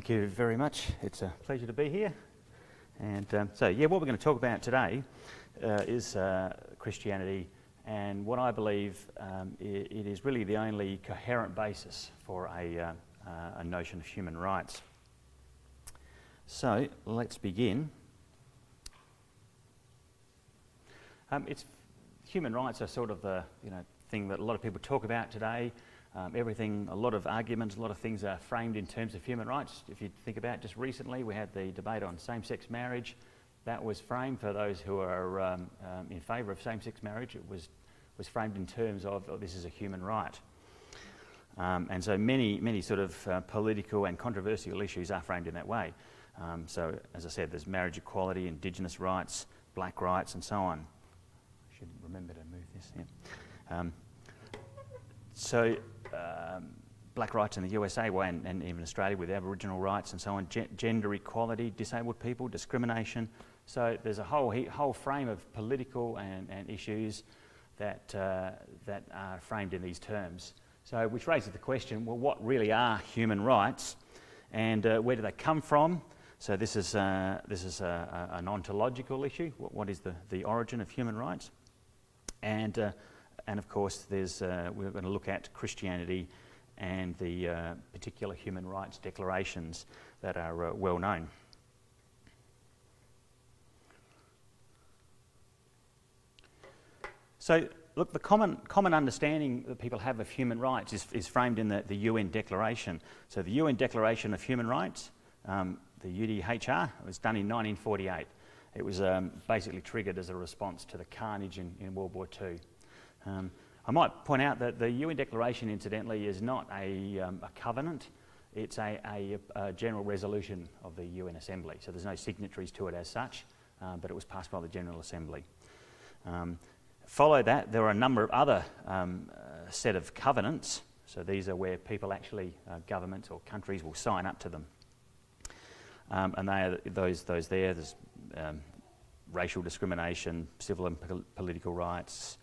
Thank you very much. It's a pleasure to be here. And what we're going to talk about today is Christianity, and what I believe it is really the only coherent basis for a notion of human rights. So let's begin. Human rights are sort of the thing that a lot of people talk about today. A lot of arguments, a lot of things are framed in terms of human rights. If you think about just recently, we had the debate on same-sex marriage. That was framed for those who are in favour of same-sex marriage. It was framed in terms of this is a human right. And so many sort of political and controversial issues are framed in that way. So as I said, there's marriage equality, Indigenous rights, black rights, and so on. I should remember to move this. Yeah. Black rights in the USA and even Australia with Aboriginal rights and so on, gender equality, disabled people, discrimination. So there's a whole frame of political and issues that are framed in these terms. So which raises the question, well, what really are human rights, and where do they come from? So this is an ontological issue. What is the origin of human rights? And of course, we're going to look at Christianity and the particular human rights declarations that are well known. So, look, the common understanding that people have of human rights is framed in the UN Declaration. So the UN Declaration of Human Rights, the UDHR, was done in 1948. It was basically triggered as a response to the carnage in World War II. I might point out that the UN Declaration, incidentally, is not a covenant. It's a general resolution of the UN Assembly. So there's no signatories to it as such, but it was passed by the General Assembly. Follow that, there are a number of other set of covenants. So these are where people actually, governments or countries will sign up to them. And they are those there. There's racial discrimination, civil and political rights,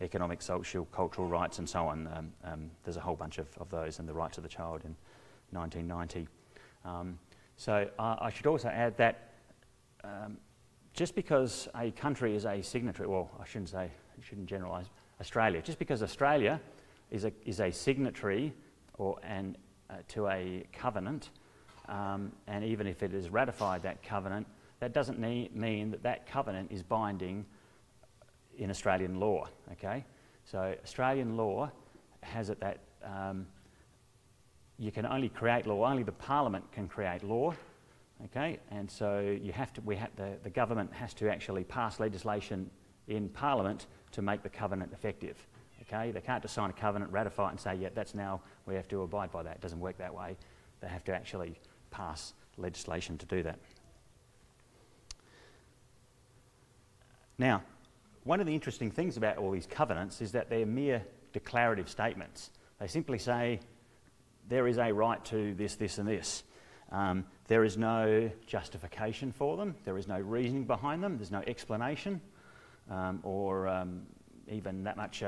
economic, social, cultural rights, and so on. There's a whole bunch of those, and the rights of the child in 1990. So I should also add that just because a country is a signatory, well, I shouldn't generalise Australia. Just because Australia is a signatory to a covenant, and even if it has ratified that covenant, that doesn't mean that covenant is binding in Australian law, okay? So Australian law has it that you can only create law, only the Parliament can create law, okay? And so the government has to actually pass legislation in Parliament to make the covenant effective, okay? They can't just sign a covenant, ratify it and say, yeah, we have to abide by that. It doesn't work that way. They have to actually pass legislation to do that. Now, one of the interesting things about all these covenants is that they're mere declarative statements. They simply say, there is a right to this, this and this. There is no justification for them. There is no reasoning behind them. There's no explanation or even that much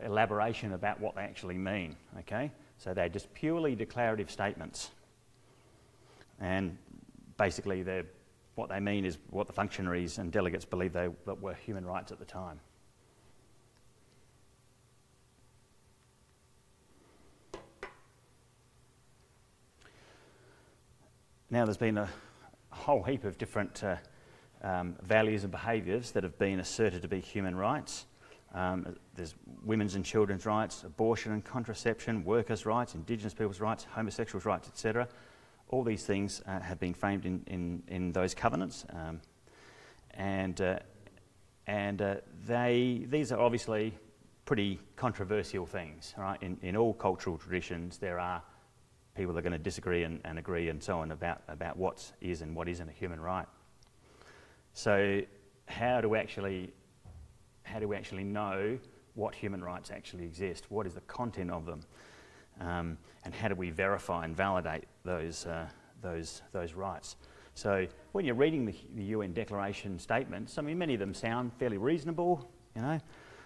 elaboration about what they actually mean, okay? So they're just purely declarative statements. And basically what they mean is what the functionaries and delegates believed that were human rights at the time. Now there's been a whole heap of different values and behaviours that have been asserted to be human rights. There's women's and children's rights, abortion and contraception, workers' rights, Indigenous people's rights, homosexuals' rights, etc. All these things have been framed in those covenants, these are obviously pretty controversial things, right? In all cultural traditions, there are people that are going to disagree and agree and so on about what is and what isn't a human right. So how do we actually know what human rights actually exist? What is the content of them? And how do we verify and validate those rights? So when you're reading the UN Declaration statements, I mean, many of them sound fairly reasonable, but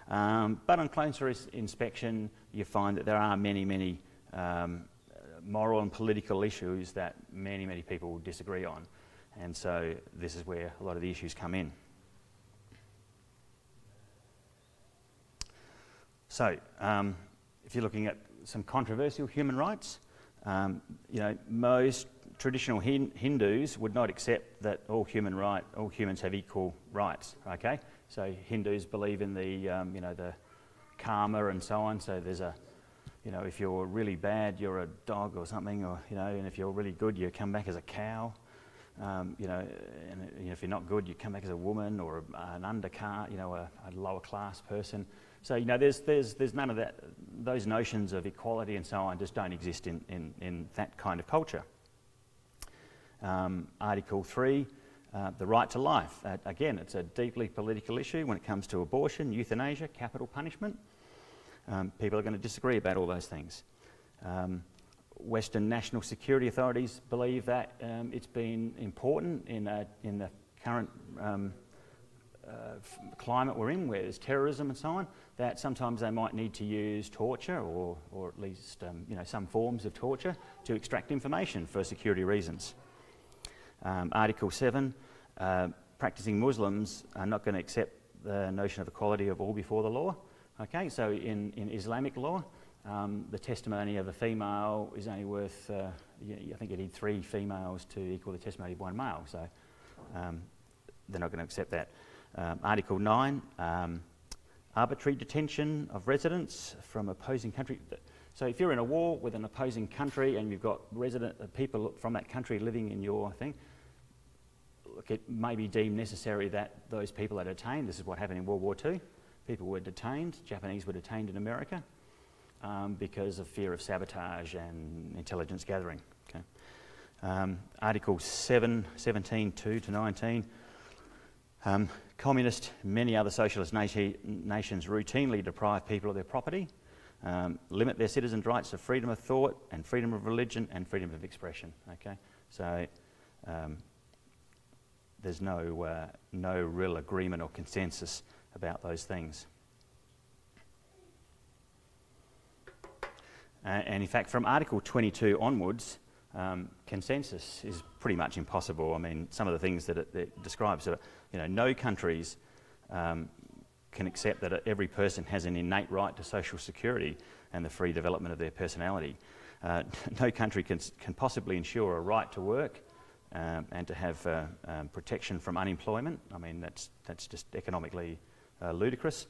on closer inspection, you find that there are many moral and political issues that many, many people disagree on. And so this is where a lot of the issues come in. So, if you're looking at some controversial human rights, most traditional Hindus would not accept that all humans have equal rights. Okay, so Hindus believe in the karma and so on. So there's if you're really bad, you're a dog or something, and if you're really good, you come back as a cow. And if you're not good, you come back as a woman or an undercard, a lower class person. So there's none of that. Those notions of equality and so on just don't exist in that kind of culture. Article 3, the right to life. Again, it's a deeply political issue when it comes to abortion, euthanasia, capital punishment. People are going to disagree about all those things. Western national security authorities believe that it's been important in the current climate we're in, where there's terrorism and so on, that sometimes they might need to use torture or at least some forms of torture to extract information for security reasons. Article 7, practicing Muslims are not going to accept the notion of equality of all before the law. Okay, so in Islamic law, the testimony of a female is only worth, I think you need 3 females to equal the testimony of 1 male, so they're not going to accept that. Article 9, arbitrary detention of residents from opposing country. So if you're in a war with an opposing country and you've got people from that country living in your thing, look, it may be deemed necessary that those people are detained. This is what happened in World War II. People were detained, Japanese were detained in America because of fear of sabotage and intelligence gathering. Okay. Article 17, 2 to 19. Communist and many other socialist nations routinely deprive people of their property, limit their citizens' rights to freedom of thought and freedom of religion and freedom of expression. Okay, so there's no real agreement or consensus about those things. And in fact, from Article 22 onwards, consensus is pretty much impossible. I mean, some of the things that it describes are, no countries can accept that every person has an innate right to social security and the free development of their personality. No country can possibly ensure a right to work and to have protection from unemployment. I mean, that's just economically ludicrous.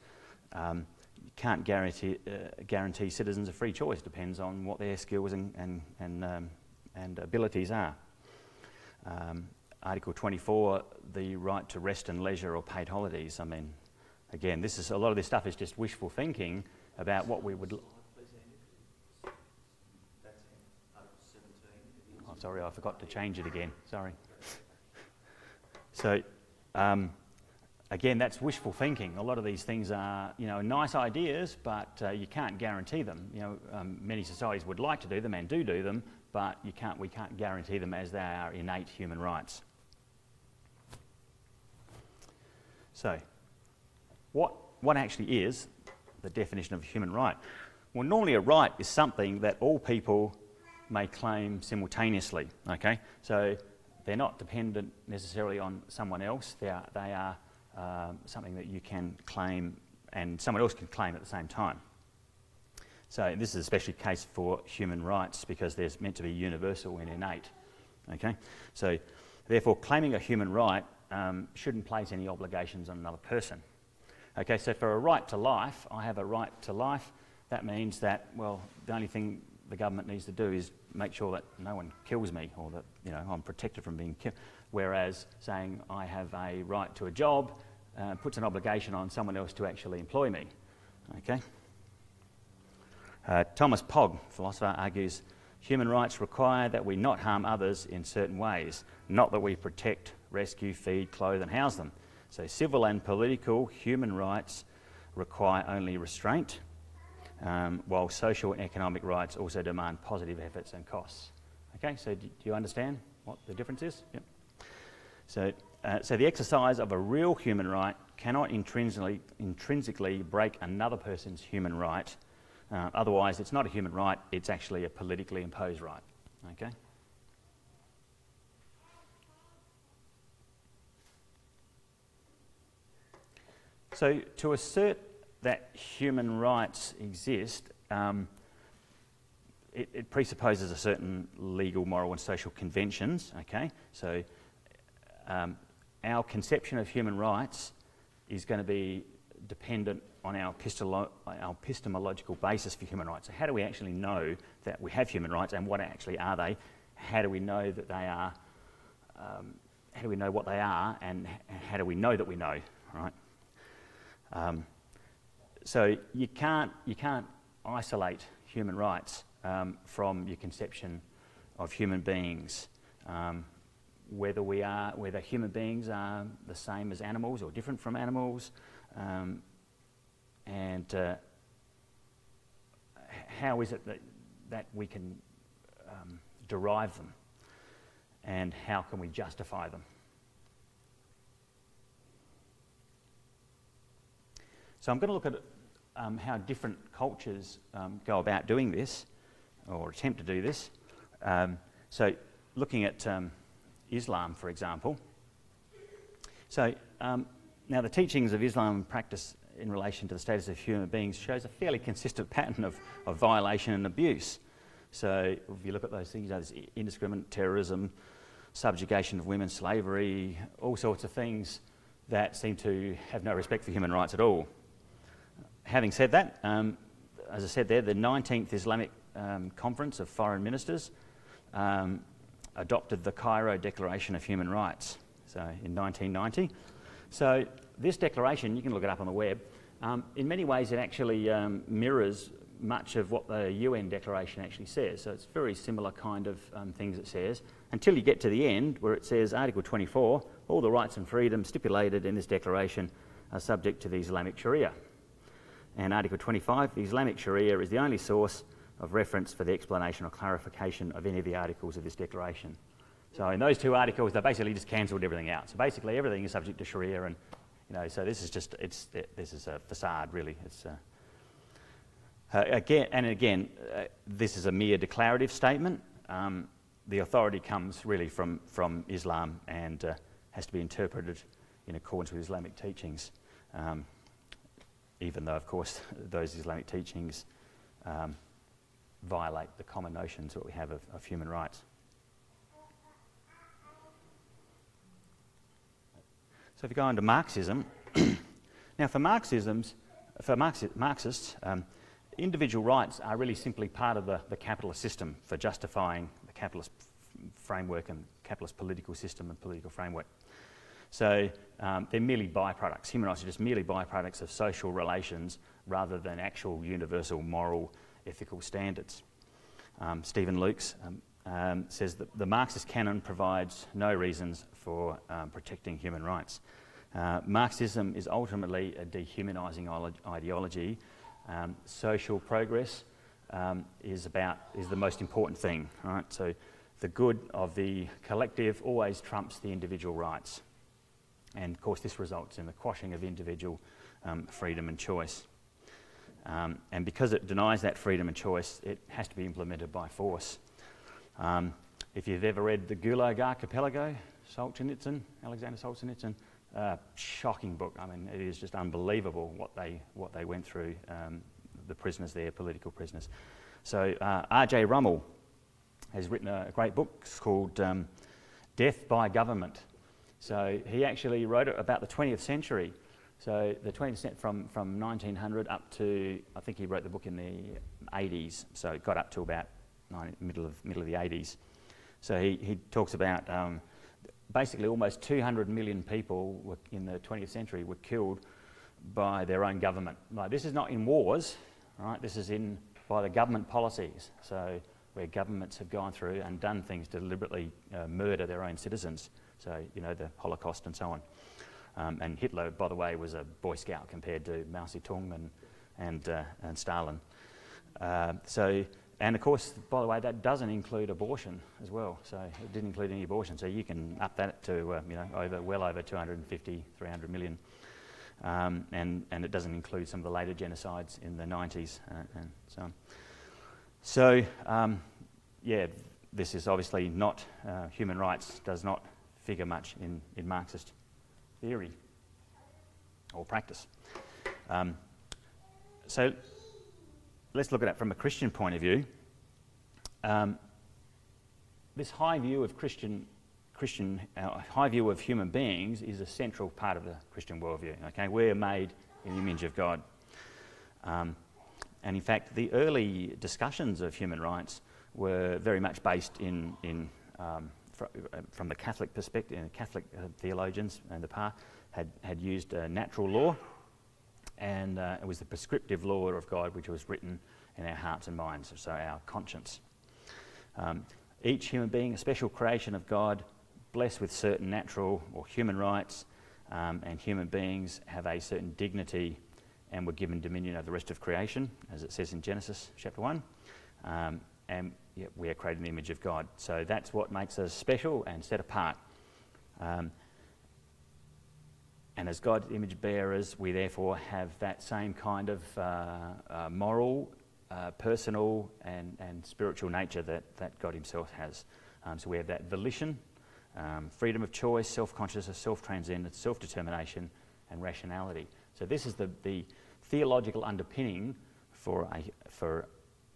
You can't guarantee citizens a free choice. Depends on what their skills and abilities are. Article 24, the right to rest and leisure or paid holidays. I mean, again, a lot of this stuff is just wishful thinking about what we would. Oh, sorry, I forgot to change it again. Sorry. So, again, that's wishful thinking. A lot of these things are, nice ideas, but you can't guarantee them. Many societies would like to do them and do them, but we can't guarantee them as they are innate human rights. So, what actually is the definition of a human right? Well, normally a right is something that all people may claim simultaneously. Okay, so they're not dependent necessarily on someone else. They are something that you can claim and someone else can claim at the same time. So this is especially the case for human rights because they're meant to be universal and innate. Okay, so therefore claiming a human right shouldn't place any obligations on another person. Okay, so for a right to life, I have a right to life. That means that, well, the only thing the government needs to do is make sure that no one kills me or that, I'm protected from being killed. Whereas saying I have a right to a job puts an obligation on someone else to actually employ me. Okay. Thomas Pogge, philosopher, argues human rights require that we not harm others in certain ways, not that we protect, rescue, feed, clothe and house them. So civil and political human rights require only restraint, while social and economic rights also demand positive efforts and costs. Okay, so do you understand what the difference is? Yep. So the exercise of a real human right cannot intrinsically break another person's human right Otherwise, it's not a human right, it's actually a politically imposed right. Okay? So to assert that human rights exist, it presupposes a certain legal, moral and social conventions, okay? So our conception of human rights is going to be dependent on our epistemological basis for human rights. So how do we actually know that we have human rights, and what actually are they? How do we know that they are? How do we know what they are, and how do we know that we know, right? So you can't isolate human rights from your conception of human beings, whether human beings are the same as animals or different from animals, and how is it that we can derive them, and how can we justify them? So I'm going to look at how different cultures go about doing this, or attempt to do this. So looking at Islam, for example. So now the teachings of Islam practice in relation to the status of human beings shows a fairly consistent pattern of violation and abuse. So if you look at those things, there's indiscriminate terrorism, subjugation of women, slavery, all sorts of things that seem to have no respect for human rights at all. Having said that, as I said there, the 19th Islamic Conference of Foreign Ministers adopted the Cairo Declaration of Human Rights, so in 1990. So this declaration, you can look it up on the web, in many ways it actually mirrors much of what the UN Declaration actually says. So it's very similar kind of things it says, until you get to the end where it says, Article 24, all the rights and freedoms stipulated in this declaration are subject to the Islamic Sharia. And Article 25, the Islamic Sharia is the only source of reference for the explanation or clarification of any of the articles of this declaration. So in those two articles, they basically just cancelled everything out. So basically everything is subject to Sharia, and so this is just, this is a facade really. It's again, this is a mere declarative statement. The authority comes really from Islam and has to be interpreted in accordance with Islamic teachings. Even though, of course, those Islamic teachings violate the common notions that we have of human rights. So if you go on to Marxism, now for Marxists, individual rights are really simply part of the capitalist system for justifying the capitalist framework and capitalist political system and political framework. So they're merely byproducts. Human rights are just merely byproducts of social relations rather than actual universal moral ethical standards. Stephen Lukes says that the Marxist canon provides no reasons for protecting human rights. Marxism is ultimately a dehumanising ideology. Social progress is the most important thing, right? So the good of the collective always trumps the individual rights. And of course this results in the quashing of individual freedom and choice. And because it denies that freedom and choice, it has to be implemented by force. If you've ever read the Gulag Archipelago, Alexander Solzhenitsyn, shocking book. I mean, it is just unbelievable what they went through, the prisoners there, political prisoners. So R.J. Rummel has written a great book called Death by Government. So he actually wrote it about the 20th century. So the 20th century from 1900 up to, I think he wrote the book in the 80s. So it got up to about middle of the 80s. So he talks about basically almost 200 million people in the 20th century were killed by their own government. Like, this is not in wars, right? This is by the government policies. So where governments have gone through and done things to deliberately murder their own citizens. So, the Holocaust and so on. And Hitler, by the way, was a Boy Scout compared to Mao Zedong and Stalin. And of course, by the way, that doesn't include abortion as well. So it didn't include any abortion. So you can up that to, well over 250, 300 million. and it doesn't include some of the later genocides in the 90s and so on. So, yeah, this is obviously not, human rights does not figure much in Marxist theory or practice. So let's look at it from a Christian point of view. This high view of high view of human beings is a central part of the Christian worldview. Okay, we're made in the image of God, and in fact, the early discussions of human rights were very much based from the Catholic perspective. Catholic theologians in the past had used natural law, and it was the prescriptive law of God which was written in our hearts and minds, so our conscience. Each human being, a special creation of God, blessed with certain natural or human rights, and human beings have a certain dignity and were given dominion over the rest of creation, as it says in Genesis chapter 1. And yet we are created in the image of God. So that's what makes us special and set apart. And as God's image bearers, we therefore have that same kind of moral, personal and spiritual nature that God himself has. So we have that volition, freedom of choice, self-consciousness, self-transcendence, self-determination and rationality. So this is the theological underpinning for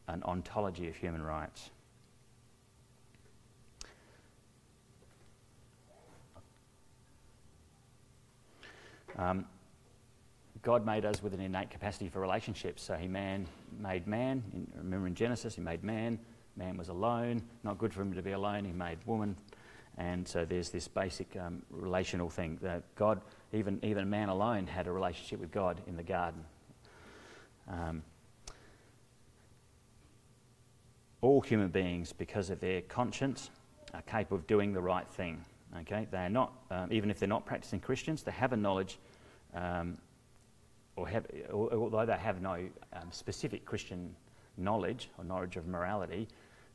an ontology of human rights. God made us with an innate capacity for relationships. So he made man. Remember in Genesis, he made man. Man was alone, not good for him to be alone. He made woman. And so there's this basic relational thing that God, even man alone, had a relationship with God in the garden. All human beings, because of their conscience, are capable of doing the right thing. Okay, they are not, even if they're not practicing Christians, they have a knowledge, although they have no specific Christian knowledge or knowledge of morality,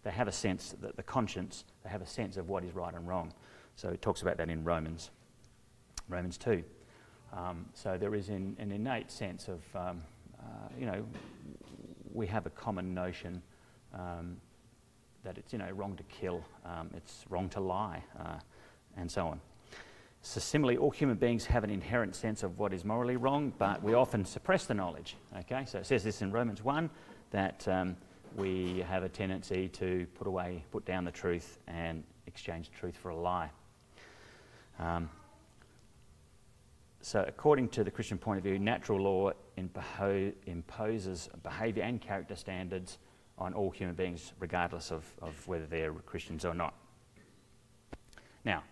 they have a sense that the conscience, they have a sense of what is right and wrong. So it talks about that in Romans 2. So there is an innate sense of, we have a common notion that it's wrong to kill, it's wrong to lie, and so on. So similarly, all human beings have an inherent sense of what is morally wrong, but we often suppress the knowledge. Okay, so it says this in Romans 1 that we have a tendency to put down the truth and exchange truth for a lie. So according to the Christian point of view, natural law imposes behaviour and character standards on all human beings, regardless of whether they're Christians or not. Now,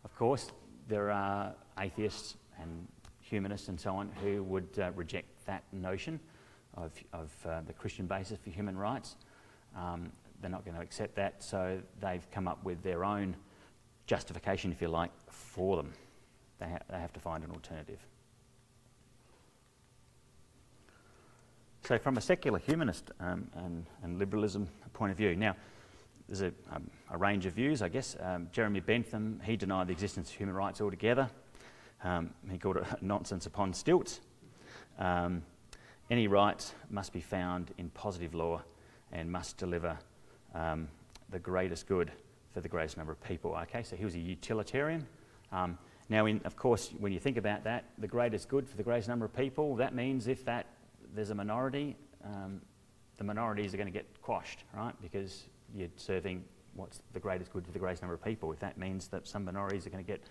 of course, there are atheists and humanists and so on who would reject that notion of the Christian basis for human rights. They're not going to accept that, so they've come up with their own justification, if you like, for them. They have to find an alternative. So from a secular humanist and liberalism point of view, now there's a range of views, I guess. Jeremy Bentham, he denied the existence of human rights altogether. He called it nonsense upon stilts. Any rights must be found in positive law and must deliver the greatest good for the greatest number of people. Okay, so he was a utilitarian. Now, of course, when you think about that, the greatest good for the greatest number of people, that means if there's a minority, the minorities are going to get quashed, right? Because you're serving what's the greatest good for the greatest number of people. If that means that some minorities are going to get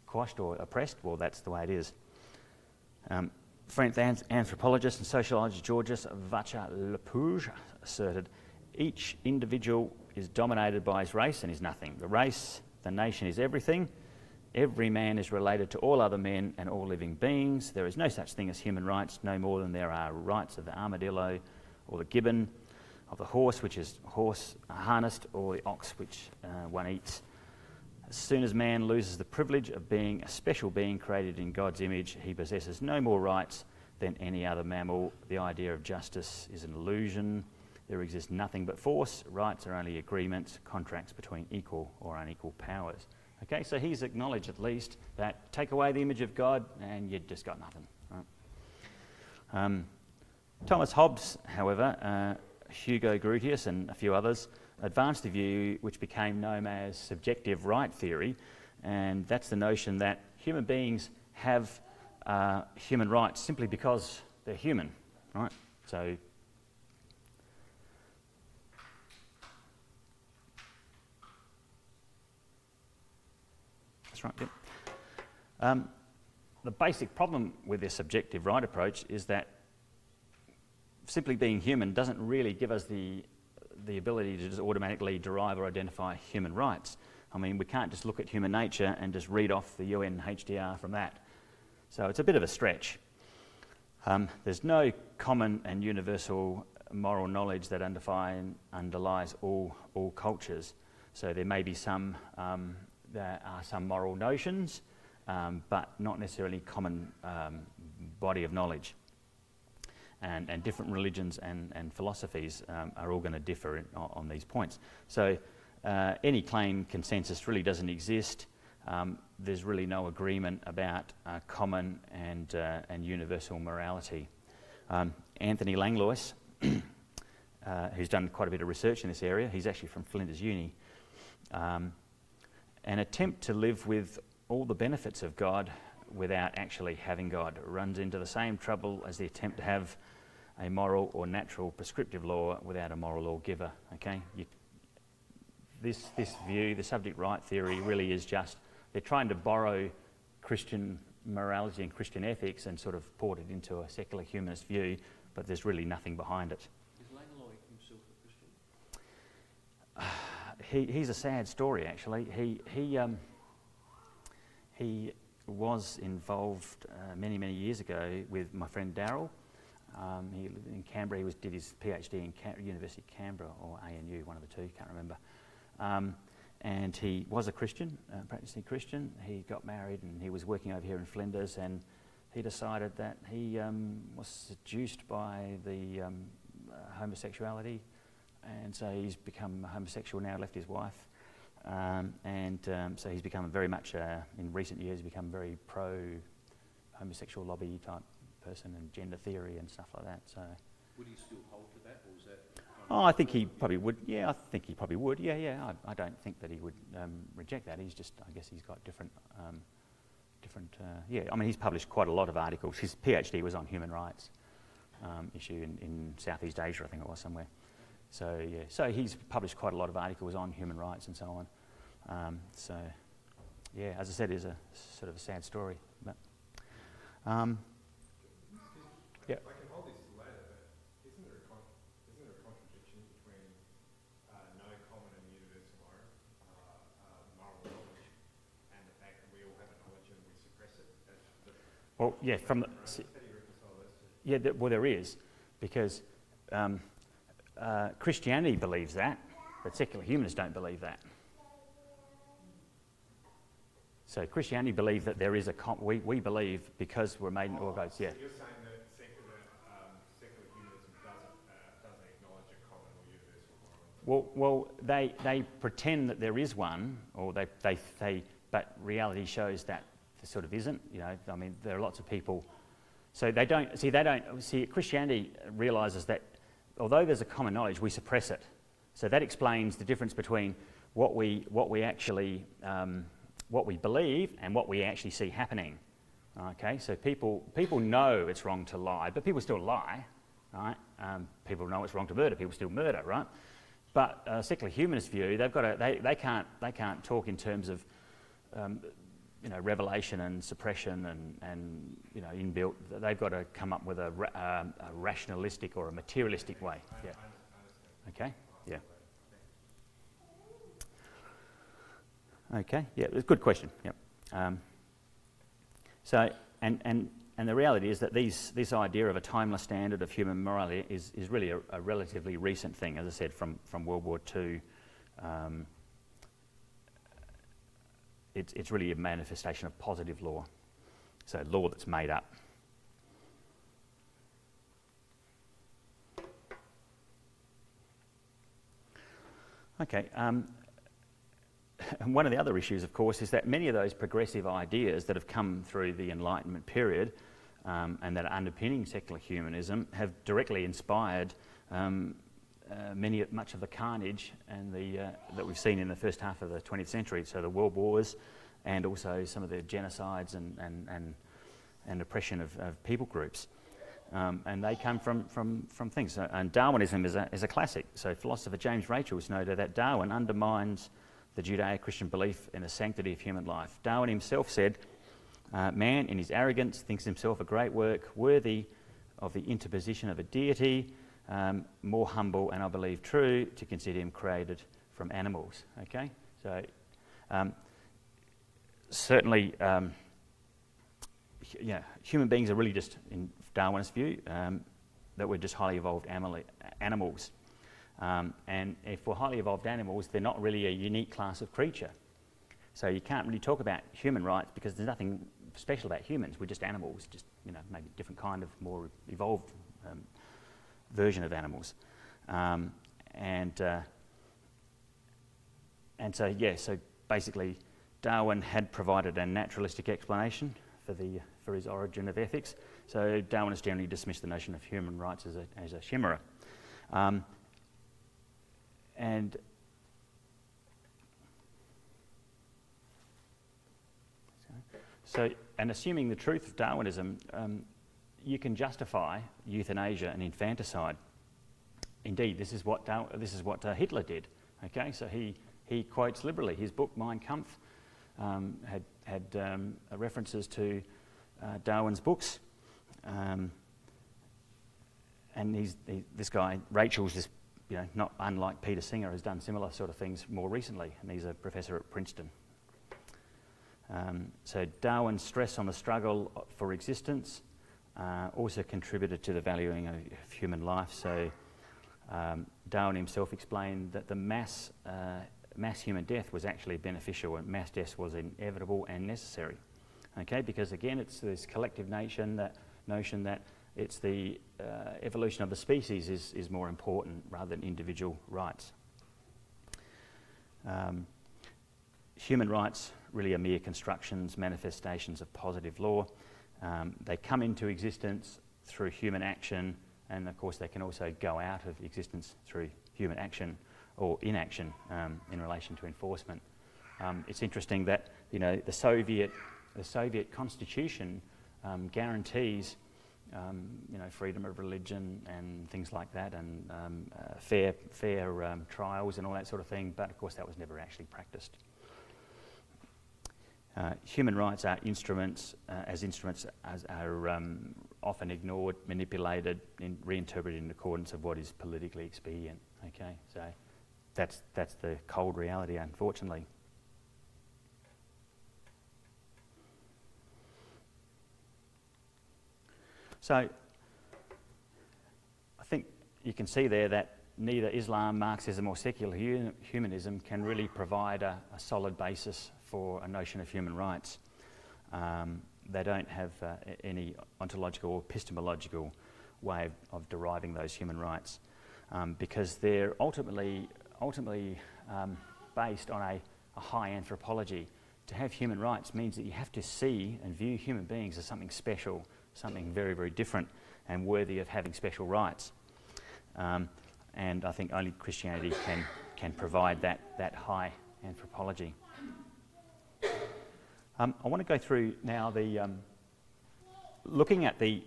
quashed or oppressed, well, that's the way it is. French anthropologist and sociologist Georges Vacha-Lepouge asserted, each individual is dominated by his race and is nothing. The race, the nation is everything. Every man is related to all other men and all living beings. There is no such thing as human rights, no more than there are rights of the armadillo or the gibbon, of the horse, which is horse harnessed, or the ox, which one eats. As soon as man loses the privilege of being a special being created in God's image, he possesses no more rights than any other mammal. The idea of justice is an illusion. There exists nothing but force. Rights are only agreements, contracts between equal or unequal powers. Okay, so he's acknowledged at least that take away the image of God and you've just got nothing. Right? Thomas Hobbes, however, Hugo Grotius and a few others advanced the view which became known as subjective right theory, and that's the notion that human beings have human rights simply because they're human, right? So that's right. Yeah. The basic problem with this subjective right approach is that simply being human doesn't really give us the ability to just automatically derive or identify human rights. I mean, we can't just look at human nature and just read off the UNHDR from that. So it's a bit of a stretch. There's no common and universal moral knowledge that underlies all cultures. So there may be some, there are some moral notions, but not necessarily common body of knowledge. And different religions and philosophies are all going to differ on these points. So any claim consensus really doesn't exist. There's really no agreement about common and universal morality. Anthony Langlois, who's done quite a bit of research in this area, he's actually from Flinders Uni, an attempt to live with all the benefits of God without actually having God runs into the same trouble as the attempt to have a moral or natural prescriptive law without a moral lawgiver. Okay, this view, the subject right theory, really is just they're trying to borrow Christian morality and Christian ethics and sort of port it into a secular humanist view, but there's really nothing behind it. Is Langlois himself a Christian? He's a sad story, actually. He was involved many years ago with my friend Darryl. He lived in Canberra. He did his PhD in University of Canberra or ANU, one of the two, can't remember. And he was a Christian, practicing Christian. He got married and he was working over here in Flinders, and he decided that he was seduced by the homosexuality, and so he's become homosexual now, left his wife. So he's become very much, in recent years, become very pro-homosexual lobby type person and gender theory and stuff like that. So, would he still hold to that, or is that? Oh, I think he probably would. Yeah, I think he probably would. Yeah. I don't think that he would reject that. He's just, I guess, he's got different. Yeah, I mean, he's published quite a lot of articles. His PhD was on human rights issue in Southeast Asia, I think it was somewhere. So yeah, so he's published quite a lot of articles on human rights and so on. So yeah, as I said, it's a sort of a sad story. But yeah. I can hold this later, but isn't there a contradiction between no common and universal moral knowledge and the fact that we all have a knowledge and we suppress it? Well, yeah, from the, how do you reconcile those two? yeah, well, there is, because Christianity believes that, but secular humanists don't believe that. So Christianity believes that there is a we believe because we're made in all gods. Yeah. So you're saying that secular humanism doesn't acknowledge a common or universal moral. Well, they pretend that there is one, or they but reality shows that there sort of isn't. You know, I mean, there are lots of people. So they don't see. Christianity realises that although there's a common knowledge, we suppress it. So that explains the difference between what we actually what we believe and what we actually see happening. Okay, so people know it's wrong to lie, but people still lie, right? People know it's wrong to murder, people still murder, right? But secular humanist view, they've got they can't talk in terms of revelation and suppression and inbuilt. They've got to come up with a rationalistic or a materialistic way. Yeah. Okay. Yeah. Okay. Yeah. It's a good question. Yep. So and the reality is that this idea of a timeless standard of human morality is really a relatively recent thing, as I said, from World War II. It's really a manifestation of positive law, so law that's made up. Okay. one of the other issues, of course, is that many of those progressive ideas that have come through the Enlightenment period and that are underpinning secular humanism have directly inspired much of the carnage and that we've seen in the first half of the 20th century. So the world wars and also some of the genocides and oppression of people groups. And they come from things. And Darwinism is a classic. So philosopher James Rachels noted that Darwin undermines the Judeo-Christian belief in the sanctity of human life. Darwin himself said, man in his arrogance thinks himself a great work worthy of the interposition of a deity, more humble and I believe true to consider him created from animals. Okay, so certainly, human beings are really just, in Darwin's view, that we're just highly evolved animals. And if we're highly evolved animals, they're not really a unique class of creature. So you can't really talk about human rights because there's nothing special about humans. We're just animals, just maybe a different kind of more evolved version of animals. And so so basically, Darwin had provided a naturalistic explanation for his origin of ethics. So Darwinists generally dismiss the notion of human rights as a chimera. And assuming the truth of Darwinism, you can justify euthanasia and infanticide. Indeed, this is what Hitler did. Okay, so he quotes liberally. His book Mein Kampf had references to Darwin's books, and this guy Rachels is, not unlike Peter Singer, has done similar sort of things more recently, and he's a professor at Princeton. So Darwin's stress on the struggle for existence also contributed to the valuing of human life. So Darwin himself explained that the mass human death was actually beneficial, and mass death was inevitable and necessary. Okay, because again, it's this collective notion that it's the evolution of the species is more important rather than individual rights. Human rights really are mere constructions, manifestations of positive law. They come into existence through human action, and of course they can also go out of existence through human action or inaction in relation to enforcement. It's interesting that the Soviet Constitution guarantees freedom of religion and things like that, and fair trials and all that sort of thing. But of course, that was never actually practiced. Human rights are instruments, are often ignored, manipulated, reinterpreted in accordance of what is politically expedient. Okay, so that's the cold reality, unfortunately. So I think you can see there that neither Islam, Marxism or secular humanism can really provide a solid basis for a notion of human rights. They don't have any ontological or epistemological way of deriving those human rights because they're ultimately based on a high anthropology. To have human rights means that you have to see and view human beings as something special, something very, very different and worthy of having special rights. And I think only Christianity can provide that high anthropology. I want to go through now looking at the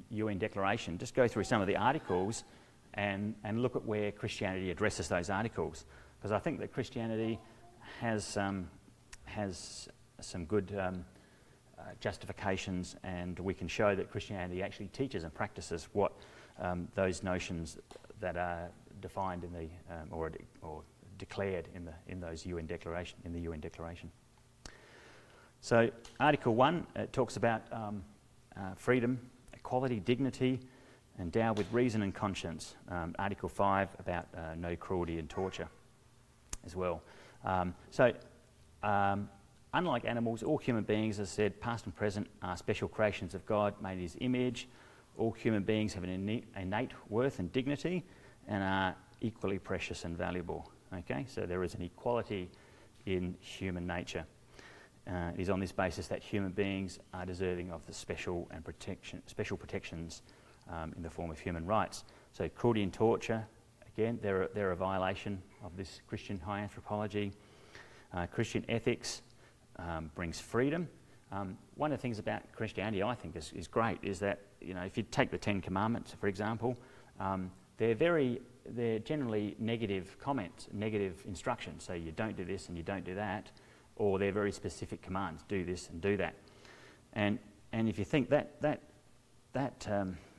UN Declaration, just go through some of the articles and look at where Christianity addresses those articles, because I think that Christianity has some good justifications, and we can show that Christianity actually teaches and practices what those notions that are defined in the or declared in the UN Declaration. So Article 1 talks about freedom, equality, dignity, endowed with reason and conscience. Article 5 about no cruelty and torture as well. Unlike animals, all human beings, as I said, past and present, are special creations of God made in His image. All human beings have an innate worth and dignity and are equally precious and valuable. Okay, so there is an equality in human nature. It is on this basis that human beings are deserving of the special protections in the form of human rights. So cruelty and torture, again, they're a violation of this Christian high anthropology. Christian ethics brings freedom. One of the things about Christianity I think is great is that, you know, if you take the Ten Commandments, for example, they're generally negative comments, negative instructions. So you don't do this and you don't do that, or they're very specific commands: do this and do that. And if you think that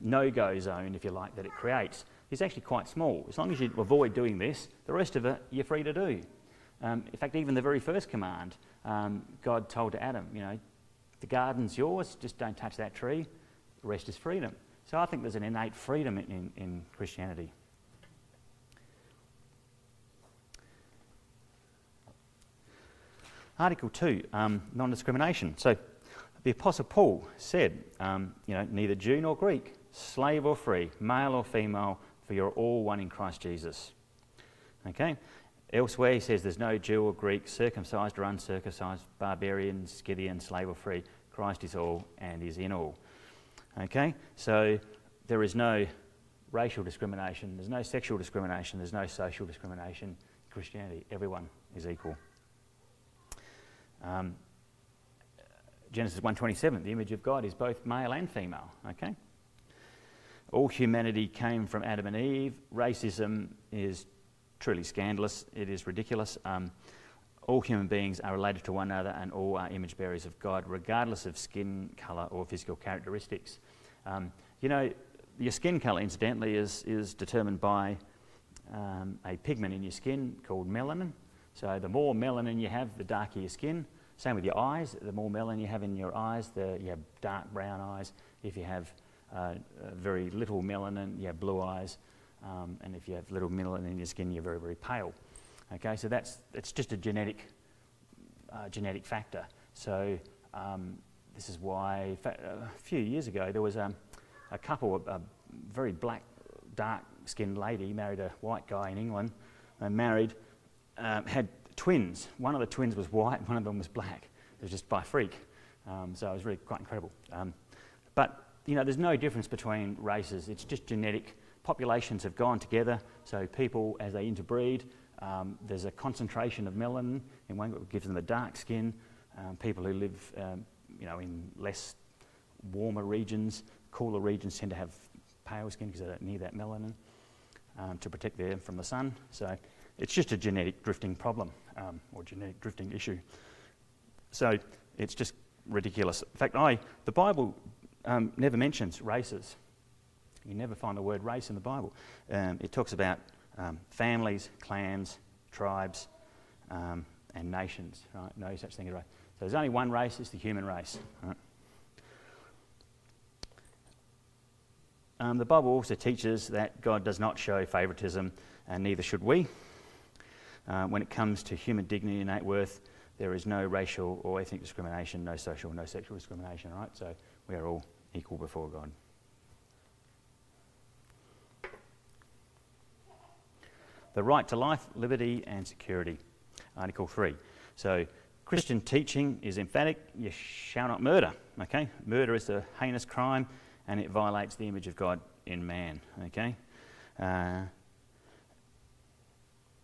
no-go zone, if you like, that it creates is actually quite small. As long as you avoid doing this, the rest of it you're free to do. In fact, even the very first command, God told to Adam, you know, the garden's yours, just don't touch that tree, the rest is freedom. So I think there's an innate freedom in Christianity. Article 2, non-discrimination. So the Apostle Paul said, you know, neither Jew nor Greek, slave or free, male or female, for you're all one in Christ Jesus. Okay? Elsewhere he says there's no Jew or Greek, circumcised or uncircumcised, barbarian, Scythian, slave or free. Christ is all and is in all. Okay? So there is no racial discrimination, there's no sexual discrimination, there's no social discrimination in Christianity. Everyone is equal. Genesis 1:27, the image of God is both male and female. Okay? All humanity came from Adam and Eve. Racism is truly scandalous. It is ridiculous. All human beings are related to one another and all are image bearers of God, regardless of skin colour or physical characteristics. You know, your skin colour, incidentally, is determined by a pigment in your skin called melanin. So the more melanin you have, the darker your skin. Same with your eyes. The more melanin you have in your eyes, you have dark brown eyes. If you have very little melanin, you have blue eyes. And if you have little melanin in your skin, you're very, very pale. Okay, so it's just a genetic factor. So this is why, a few years ago, there was a couple, a very black, dark-skinned lady married a white guy in England, and had twins. One of the twins was white, one of them was black. It was just by freak. So it was really quite incredible. But, you know, there's no difference between races. It's just genetic. Populations have gone together, so people, as they interbreed, there's a concentration of melanin in one group, gives them the dark skin. People who live, you know, in less warmer regions, cooler regions, tend to have pale skin because they don't need that melanin to protect them from the sun. So it's just a genetic drifting problem or genetic drifting issue. So it's just ridiculous. In fact, the Bible never mentions races. You never find the word race in the Bible. It talks about families, clans, tribes, and nations. Right? No such thing as race. So there's only one race, it's the human race. Right? The Bible also teaches that God does not show favouritism, and neither should we. When it comes to human dignity and innate worth, there is no racial or ethnic discrimination, no social, no sexual discrimination, right? So we are all equal before God. The right to life, liberty and security. Article 3. So Christian teaching is emphatic: you shall not murder. Okay? Murder is a heinous crime and it violates the image of God in man. Okay? Now,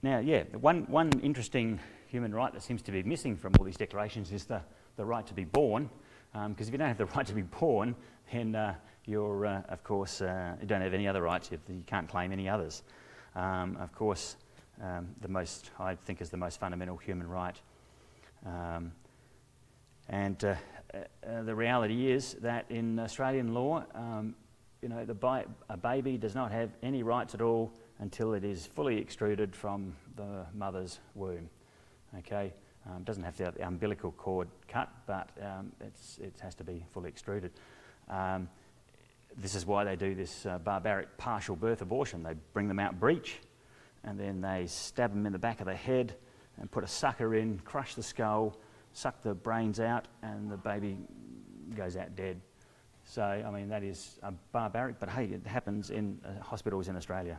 yeah, one interesting human right that seems to be missing from all these declarations is the right to be born. Because if you don't have the right to be born, then you're, of course, you don't have any other rights. You can't claim any others. Of course, I think is the most fundamental human right. The reality is that in Australian law, you know, a baby does not have any rights at all until it is fully extruded from the mother's womb. Okay, doesn't have to have the umbilical cord cut, but it has to be fully extruded. This is why they do this barbaric partial birth abortion. They bring them out breech, and then they stab them in the back of the head and put a sucker in, crush the skull, suck the brains out, and the baby goes out dead. So, I mean, that is barbaric, but hey, it happens in hospitals in Australia.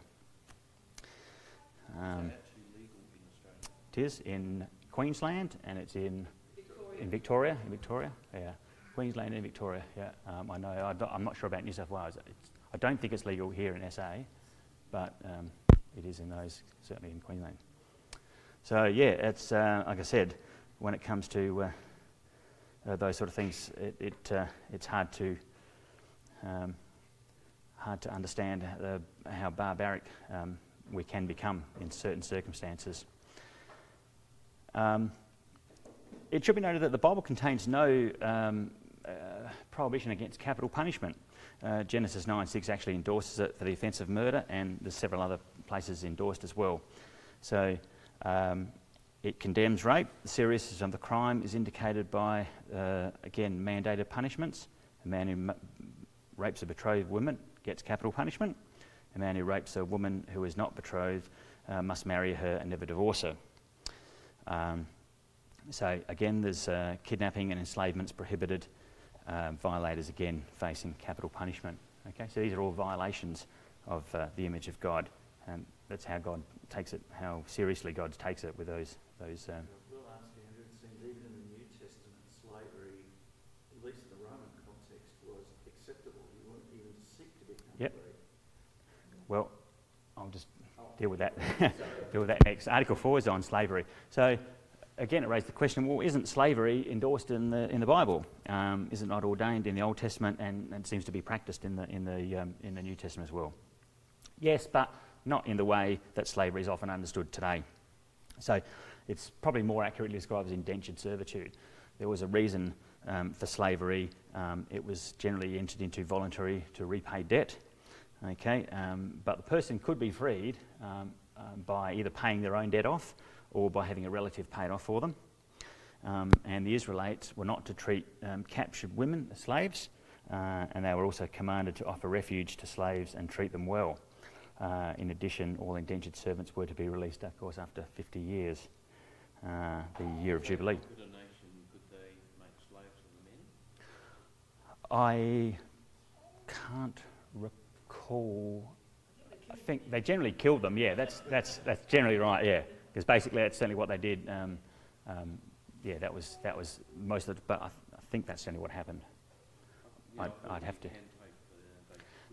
Is that actually legal in It is in Queensland, and it's in Victoria. Yeah. Queensland and Victoria, yeah. I know, I'm not sure about New South Wales. I don't think it's legal here in SA, but it is in those, certainly in Queensland. So yeah, it's, like I said, when it comes to those sort of things, it's hard to understand how barbaric we can become in certain circumstances. It should be noted that the Bible contains no prohibition against capital punishment. Genesis 9:6 actually endorses it for the offence of murder, and there's several other places endorsed as well. So it condemns rape. The seriousness of the crime is indicated by, again, mandated punishments. A man who rapes a betrothed woman gets capital punishment. A man who rapes a woman who is not betrothed must marry her and never divorce her. So again, there's kidnapping and enslavements prohibited. Violators again facing capital punishment. Okay, so these are all violations of the image of God, and that's how God takes it, how seriously God takes it with those. I will ask Andrew, it seems even in the New Testament, slavery, at least in the Roman context, was acceptable. You weren't even to seek to become free. Well, I'll just deal with that. Deal with that next. Article 4 is on slavery. So again, it raised the question: well, isn't slavery endorsed in the Bible? Is it not ordained in the Old Testament, and seems to be practiced in the New Testament as well? Yes, but not in the way that slavery is often understood today. So it's probably more accurately described as indentured servitude. There was a reason for slavery. It was generally entered into voluntary to repay debt. Okay, but the person could be freed by either paying their own debt off or by having a relative pay it off for them. And the Israelites were not to treat captured women as slaves, and they were also commanded to offer refuge to slaves and treat them well. In addition, all indentured servants were to be released, of course, after 50 years, the year of Jubilee. Could a nation, could they make slaves of the men? I can't recall. I think they generally killed them. Yeah, that's generally right. Yeah, because basically that's certainly what they did. Yeah, that was most of it. But I think that's certainly what happened. Yeah, I'd have to.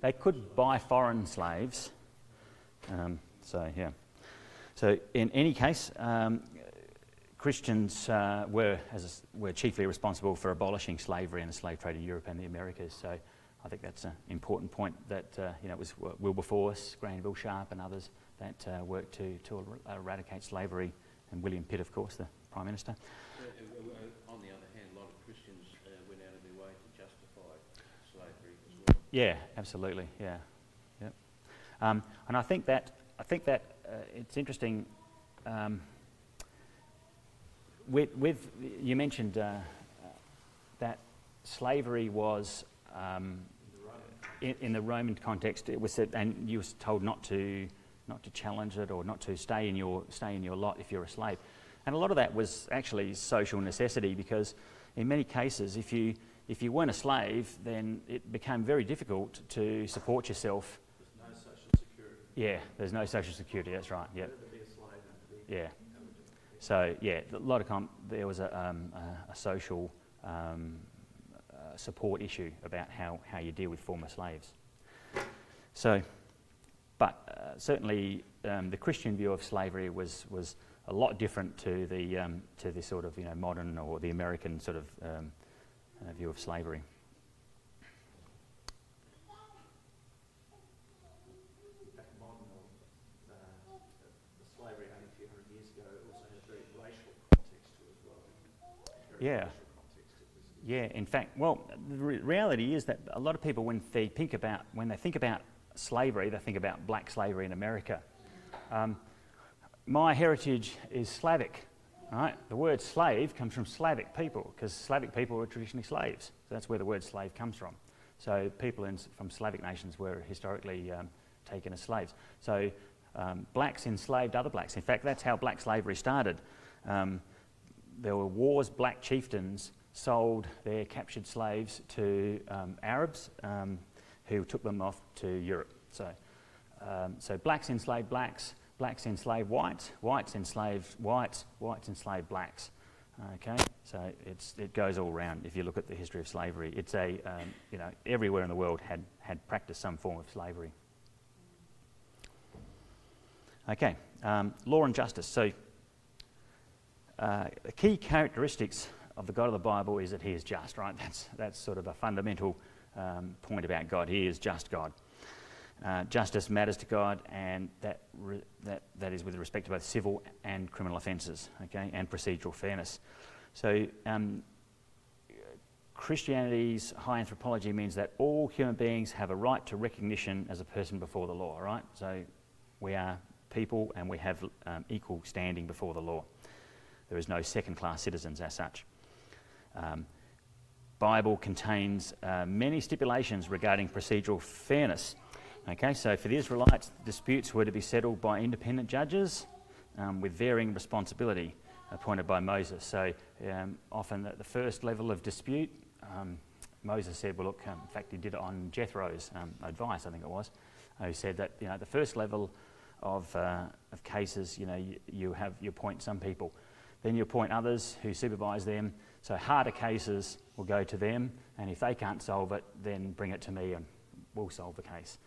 They They could buy foreign slaves. So yeah. So in any case, Christians were chiefly responsible for abolishing slavery and the slave trade in Europe and the Americas. So I think that's an important point that it was Wilberforce, Granville Sharp, and others that worked to eradicate slavery, and William Pitt, of course, the Prime Minister. On the other hand, a lot of Christians went out of their way to justify slavery as well. Yeah, absolutely. Yeah, yep. And I think that it's interesting. With you mentioned that slavery was in the Roman context. It was said, and you were told not to challenge it or not to stay in your lot if you're a slave. And a lot of that was actually social necessity, because in many cases, if you weren't a slave, then it became very difficult to support yourself. There's no social security. Yeah, there's no social security. That's right. Yeah. Better to be a slave than to be Yeah. eligible. So yeah, a lot of there was a social support issue about how you deal with former slaves. So, but certainly the Christian view of slavery was a lot different to the sort of modern or the American sort of view of slavery. Back modern, the slavery only a few hundred years ago also had a very racial context to it as well. Very Yeah. racial context. Yeah, in fact, well, the reality is that a lot of people, when they think about slavery, they think about black slavery in America. My heritage is Slavic, right? The word slave comes from Slavic people, because Slavic people were traditionally slaves. So that's where the word slave comes from. So people from Slavic nations were historically taken as slaves. So blacks enslaved other blacks. In fact, that's how black slavery started. There were wars. Black chieftains sold their captured slaves to Arabs who took them off to Europe. So blacks enslaved blacks. blacks enslave whites, whites enslave whites, whites enslave blacks. Okay, so it goes all round. If you look at the history of slavery, it's everywhere in the world had practiced some form of slavery. Okay, law and justice. So the key characteristics of the God of the Bible is that he is just, right? That's sort of a fundamental point about God. He is just God. Justice matters to God, and that is with respect to both civil and criminal offences, okay, and procedural fairness. So Christianity's high anthropology means that all human beings have a right to recognition as a person before the law, right? So we are people and we have equal standing before the law. There is no second-class citizens as such. Bible contains many stipulations regarding procedural fairness. Okay, so for the Israelites, disputes were to be settled by independent judges with varying responsibility appointed by Moses. So often at the first level of dispute, Moses said, well, look, in fact, he did it on Jethro's advice, I think it was, who said that, the first level of cases, you appoint some people. Then you appoint others who supervise them. So harder cases will go to them, and if they can't solve it, then bring it to me and we'll solve the case.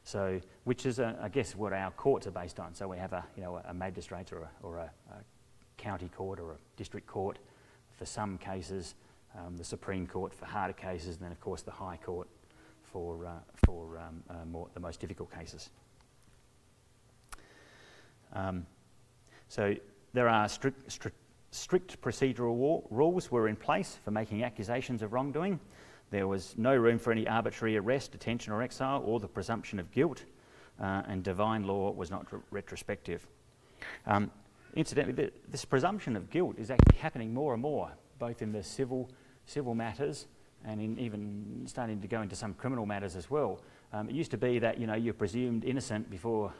So, which is, I guess, what our courts are based on. So we have a magistrate or a county court or a district court for some cases, the Supreme Court for harder cases, and then of course the High Court for the most difficult cases. So there are strict procedural rules were in place for making accusations of wrongdoing. There was no room for any arbitrary arrest, detention or exile, or the presumption of guilt, and divine law was not retrospective. Incidentally, this presumption of guilt is actually happening more and more, both in the civil matters and in even starting to go into some criminal matters as well. It used to be that you're presumed innocent before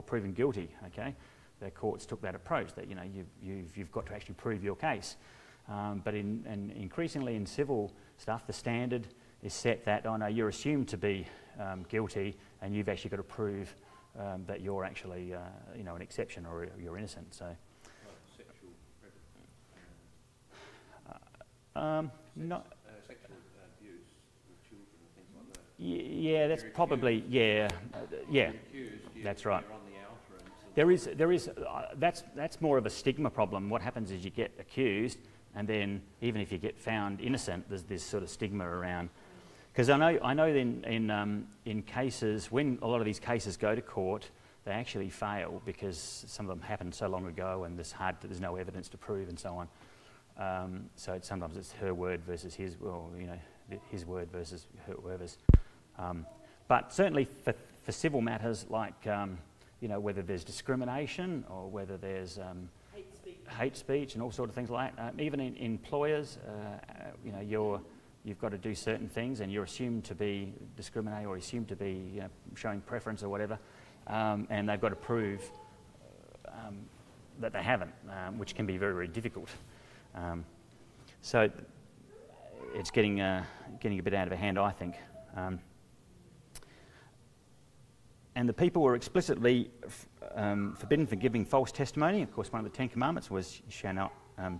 proven guilty. Okay, the courts took that approach that you've got to actually prove your case. But increasingly in civil stuff, the standard is set that, you're assumed to be guilty, and you've actually got to prove that you're actually, an exception or you're innocent. So, sexual sexual abuse with children and things like that. Yeah, that's probably yeah. That's right. On the outer There is that's more of a stigma problem. What happens is you get accused, and then even if you get found innocent, there's this sort of stigma around. Because I know in cases, when a lot of these cases go to court, they actually fail because some of them happened so long ago and there's no evidence to prove and so on. So sometimes it's her word versus his, his word versus whoever's. But certainly for civil matters like, whether there's discrimination or whether there's hate speech and all sorts of things like that. Even in employers, you've got to do certain things, and you're assumed to be discriminating or assumed to be showing preference or whatever, and they've got to prove that they haven't, which can be very, very difficult. So it's getting a bit out of hand, I think. And the people were explicitly forbidden from giving false testimony. Of course, one of the 10 Commandments was you shall not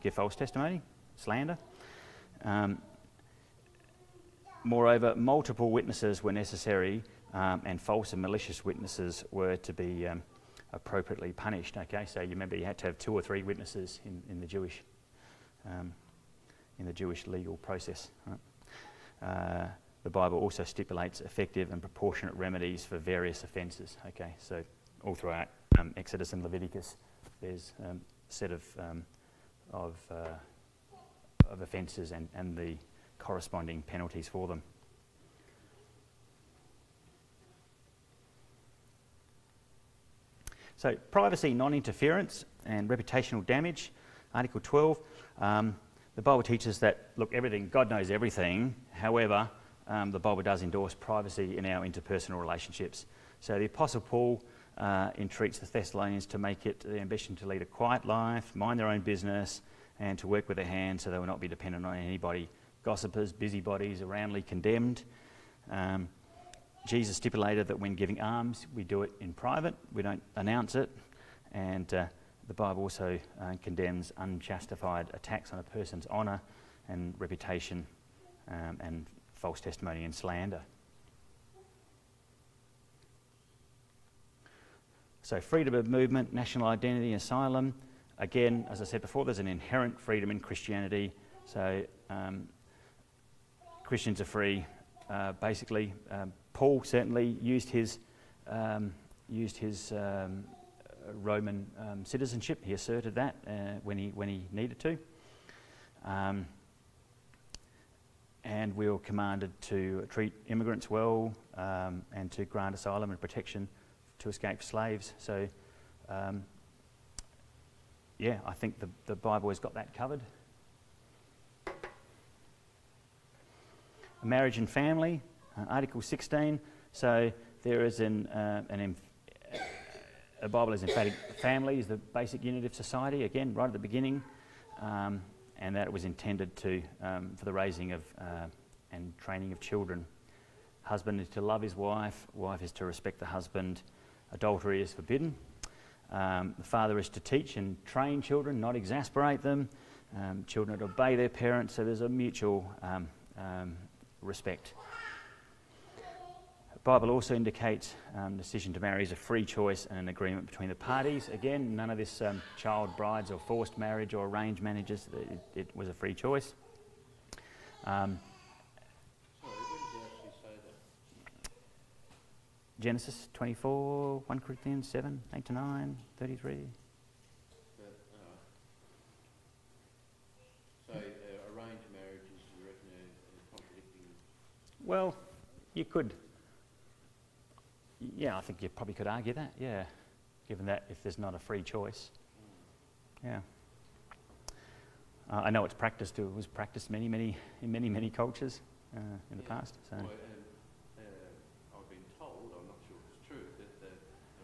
give false testimony, slander. Moreover, multiple witnesses were necessary, and false and malicious witnesses were to be appropriately punished. Okay, so you remember you had to have 2 or 3 witnesses in the Jewish legal process. Right? The Bible also stipulates effective and proportionate remedies for various offences. Okay, so all throughout Exodus and Leviticus, there's a set of offences and the corresponding penalties for them. So privacy, non-interference and reputational damage. Article 12, the Bible teaches that, look, God knows everything. However, the Bible does endorse privacy in our interpersonal relationships. So the Apostle Paul entreats the Thessalonians to make it their ambition to lead a quiet life, mind their own business, and to work with their hands so they will not be dependent on anybody. Gossipers, busybodies, are roundly condemned. Jesus stipulated that when giving alms, we do it in private, we don't announce it, and the Bible also condemns unjustified attacks on a person's honour and reputation, and false testimony and slander. So freedom of movement, national identity, asylum. Again, as I said before, there's an inherent freedom in Christianity. So Christians are free. Basically, Paul certainly used his Roman citizenship. He asserted that when he needed to. And we were commanded to treat immigrants well, and to grant asylum and protection to escaped slaves. So, yeah, I think the Bible has got that covered. Marriage and family, Article 16. So there is a Bible is emphatic. Family is the basic unit of society. Again, right at the beginning, and that it was intended to for the raising of and training of children. Husband is to love his wife. Wife is to respect the husband. Adultery is forbidden. The father is to teach and train children, not exasperate them. Children are to obey their parents. So there's a mutual respect. The Bible also indicates the decision to marry is a free choice and an agreement between the parties. Again, none of this child brides or forced marriage or arranged marriages. It was a free choice. Sorry, when did you actually say that? Genesis 24, 1 Corinthians 7, 8 to 9, 33. So arranged marriages, you reckon, are contradicting? Well, you could. Yeah, I think you probably could argue that, yeah, given that if there's not a free choice. Yeah. I know it's practiced, it was practiced in many cultures in the past. So. Well, I've been told, I'm not sure if it's true, that the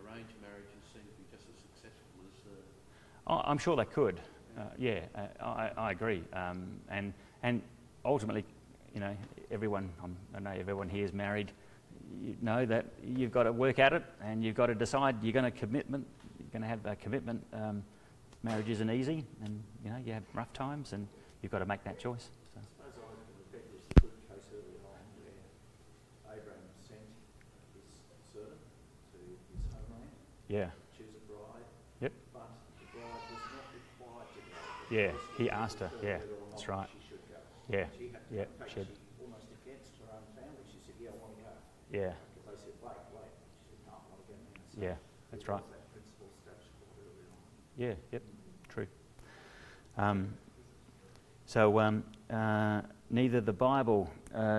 arranged marriages seem to be just as successful as... I'm sure they could, I agree. And ultimately, you know, I know everyone here is married. You know that you've got to work at it, and you've got to decide you're going to have a commitment. Marriage isn't easy, and you know you have rough times, and you've got to make that choice. So. I suppose I can repeat this good case early on where Abraham sent his servant to his homeland. Yeah. Choose a bride. Yep. But the bride was not required to go. Yeah, he asked her. Yeah, that's right. She should go. Yeah. She had to, Yeah. in fact, she almost against her own family. She said, "Yeah, I want to go." Yeah. Because they said, "Wait." She said, "No, I want to go now." So Yeah, that's right. that principle established quite early on. Yeah. Yep. True. Neither the Bible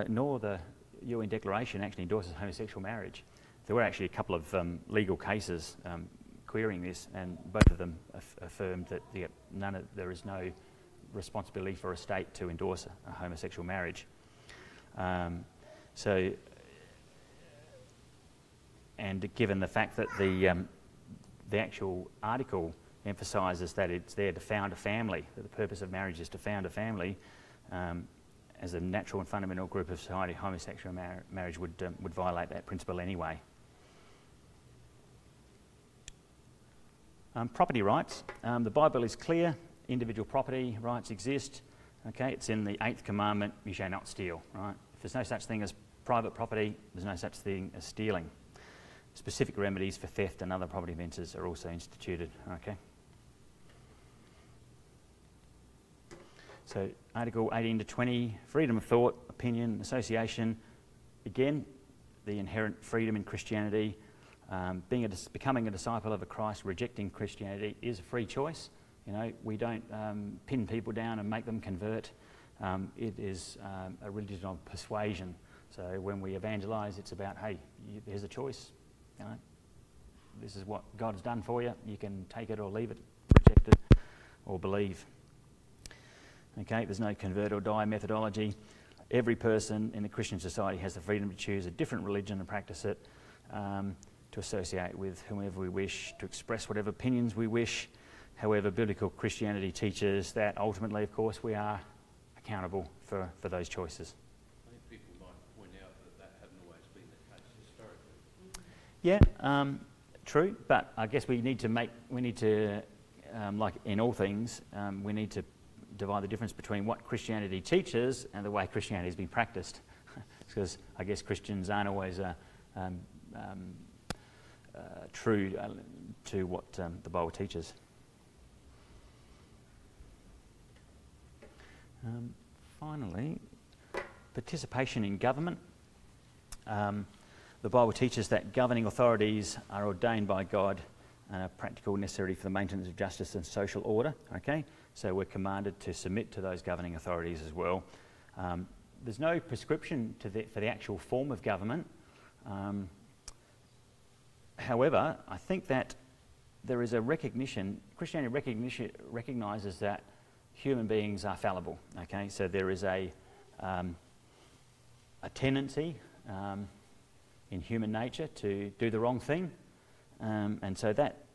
nor the UN Declaration actually endorses homosexual marriage. There were actually a couple of legal cases querying this, and both of them affirmed that there is no responsibility for a state to endorse a homosexual marriage. And given the fact that the actual article emphasises that it's there to found a family, that the purpose of marriage is to found a family, as a natural and fundamental group of society, homosexual marriage would violate that principle anyway. Property rights. The Bible is clear. Individual property rights exist. Okay, it's in the 8th commandment, you shall not steal, right? If there's no such thing as private property, there's no such thing as stealing. Specific remedies for theft and other property offences are also instituted, okay? So Article 18 to 20, freedom of thought, opinion, association. Again, the inherent freedom in Christianity. Becoming a disciple of Christ, rejecting Christianity is a free choice. You know, we don't pin people down and make them convert. It is a religion of persuasion. So when we evangelise, it's about, hey, here's a choice. You know, this is what God's done for you. You can take it or leave it, reject it or believe. Okay, there's no convert or die methodology. Every person in the Christian society has the freedom to choose a different religion and practice it, to associate with whomever we wish, to express whatever opinions we wish. However, biblical Christianity teaches that ultimately, of course, we are accountable for those choices. I think people might point out that hadn't always been the case historically. Yeah, true, but I guess we need to like in all things, we need to divide the difference between what Christianity teaches and the way Christianity has been practiced. Because I guess Christians aren't always true to what the Bible teaches. Finally, participation in government. The Bible teaches that governing authorities are ordained by God and are practical necessary for the maintenance of justice and social order. Okay, so we're commanded to submit to those governing authorities as well. There's no prescription for the actual form of government. However, I think that there is a recognition, Christianity recognises that human beings are fallible. Okay, so there is a tendency in human nature to do the wrong thing, and so that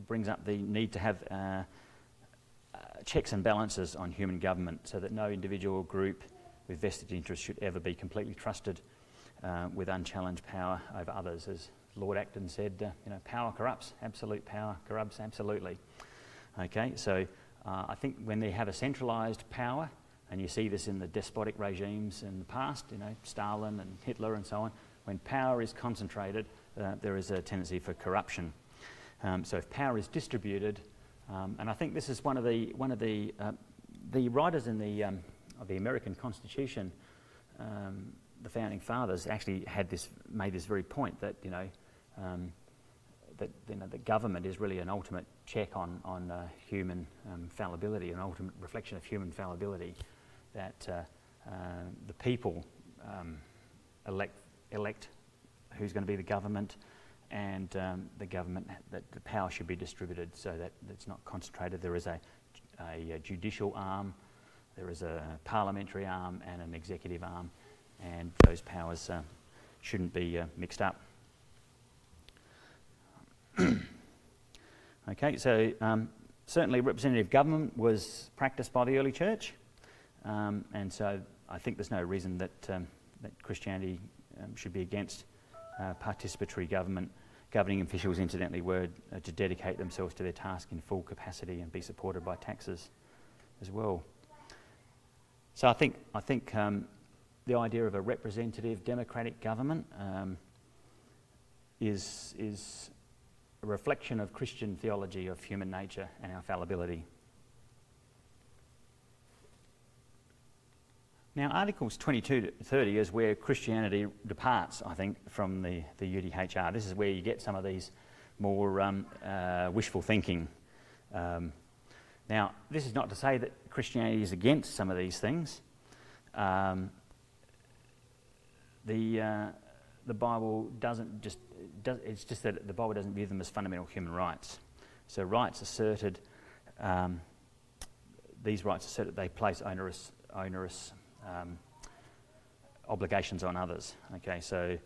brings up the need to have checks and balances on human government, so that no individual or group with vested interests should ever be completely trusted with unchallenged power over others. As Lord Acton said, power corrupts, absolute power corrupts absolutely. Okay, so I think when they have a centralised power, and you see this in the despotic regimes in the past, Stalin and Hitler and so on, when power is concentrated, there is a tendency for corruption. So if power is distributed, and I think this is one of the writers in of the American Constitution, the founding fathers actually made this very point that that government is really an ultimate check on human fallibility, an ultimate reflection of human fallibility. That the people elect who's going to be the government, and the government, that the power should be distributed so that it's not concentrated. There is a judicial arm, there is a parliamentary arm and an executive arm, and those powers shouldn't be mixed up. Okay, so certainly representative government was practiced by the early church, and so I think there's no reason that Christianity should be against participatory government. Governing officials, incidentally, were to dedicate themselves to their task in full capacity and be supported by taxes as well. So I think the idea of a representative democratic government is a reflection of Christian theology of human nature and our fallibility. Now, Articles 22 to 30 is where Christianity departs, I think, from the UDHR. This is where you get some of these more wishful thinking. Now, this is not to say that Christianity is against some of these things. The Bible doesn't just... it's just that the Bible doesn't view them as fundamental human rights. So rights asserted... these rights asserted, they place onerous obligations on others. Okay, so,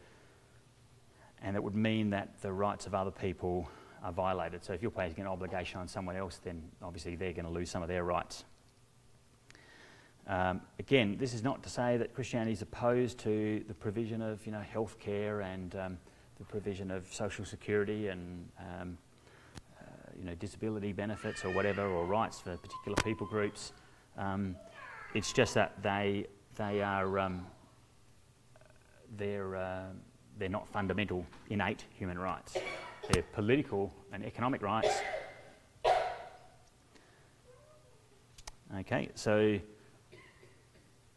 and it would mean that the rights of other people are violated. So if you're placing an obligation on someone else, then obviously they're going to lose some of their rights. Again, this is not to say that Christianity is opposed to the provision of, health care and the provision of social security and disability benefits or whatever, or rights for particular people groups. It's just that they're not fundamental, innate human rights. They're political and economic rights. Okay, so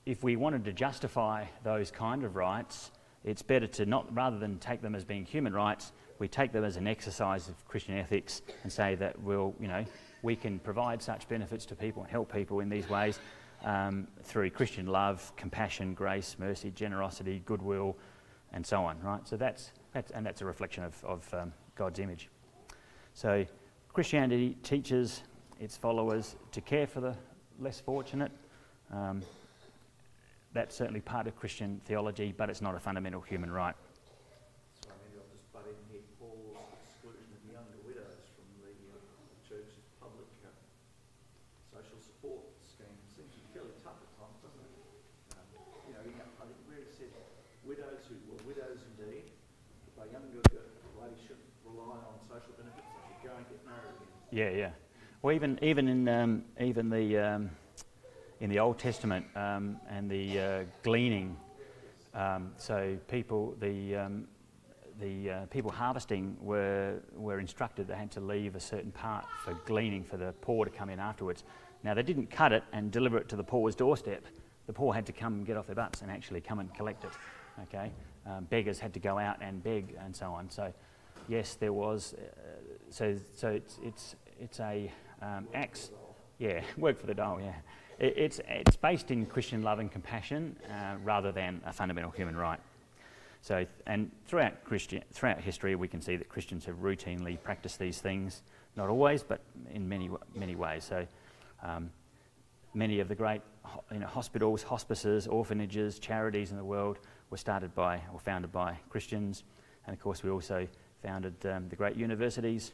if we wanted to justify those kind of rights, it's better to not, rather than take them as being human rights, we take them as an exercise of Christian ethics and say that we can provide such benefits to people and help people in these ways. Through Christian love, compassion, grace, mercy, generosity, goodwill, and so on, right? So that's a reflection of God's image. So Christianity teaches its followers to care for the less fortunate. That's certainly part of Christian theology, but it's not a fundamental human right. Sorry, maybe I'll just butt in here. Paul's exclusion of younger widows from the church's public social support scheme seems to be fairly tough at times, doesn't it? I think where he said widows who were widows indeed, by younger ladies and get married again. Yeah, yeah. Well, even in the Old Testament and the gleaning, so people people harvesting were instructed they had to leave a certain part for gleaning for the poor to come in afterwards. Now they didn't cut it and deliver it to the poor's doorstep. The poor had to come and get off their butts and actually come and collect it. Okay, beggars had to go out and beg and so on. So yes, there was. So it's a axe. Yeah, work for the dole. Yeah, it's based in Christian love and compassion rather than a fundamental human right. So, and throughout history, we can see that Christians have routinely practiced these things. Not always, but in many ways. So, many of the great hospitals, hospices, orphanages, charities in the world were started by or founded by Christians. And of course, we also founded the great universities,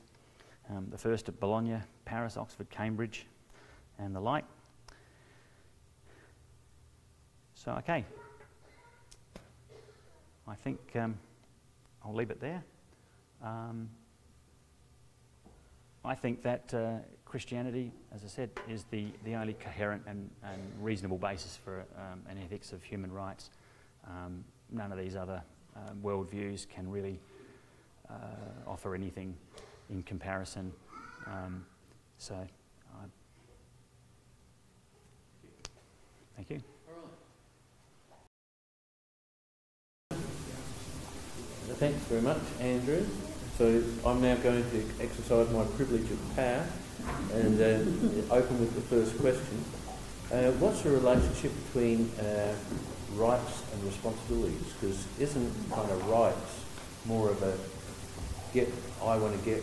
the first at Bologna, Paris, Oxford, Cambridge, and the like. So, okay. I think I'll leave it there. I think that Christianity, as I said, is the only coherent and reasonable basis for an ethics of human rights. None of these other worldviews can really offer anything in comparison. Thank you. Thanks very much, Andrew. So I'm now going to exercise my privilege of power and open with the first question. What's the relationship between rights and responsibilities? Because isn't kind of rights more of a I want to get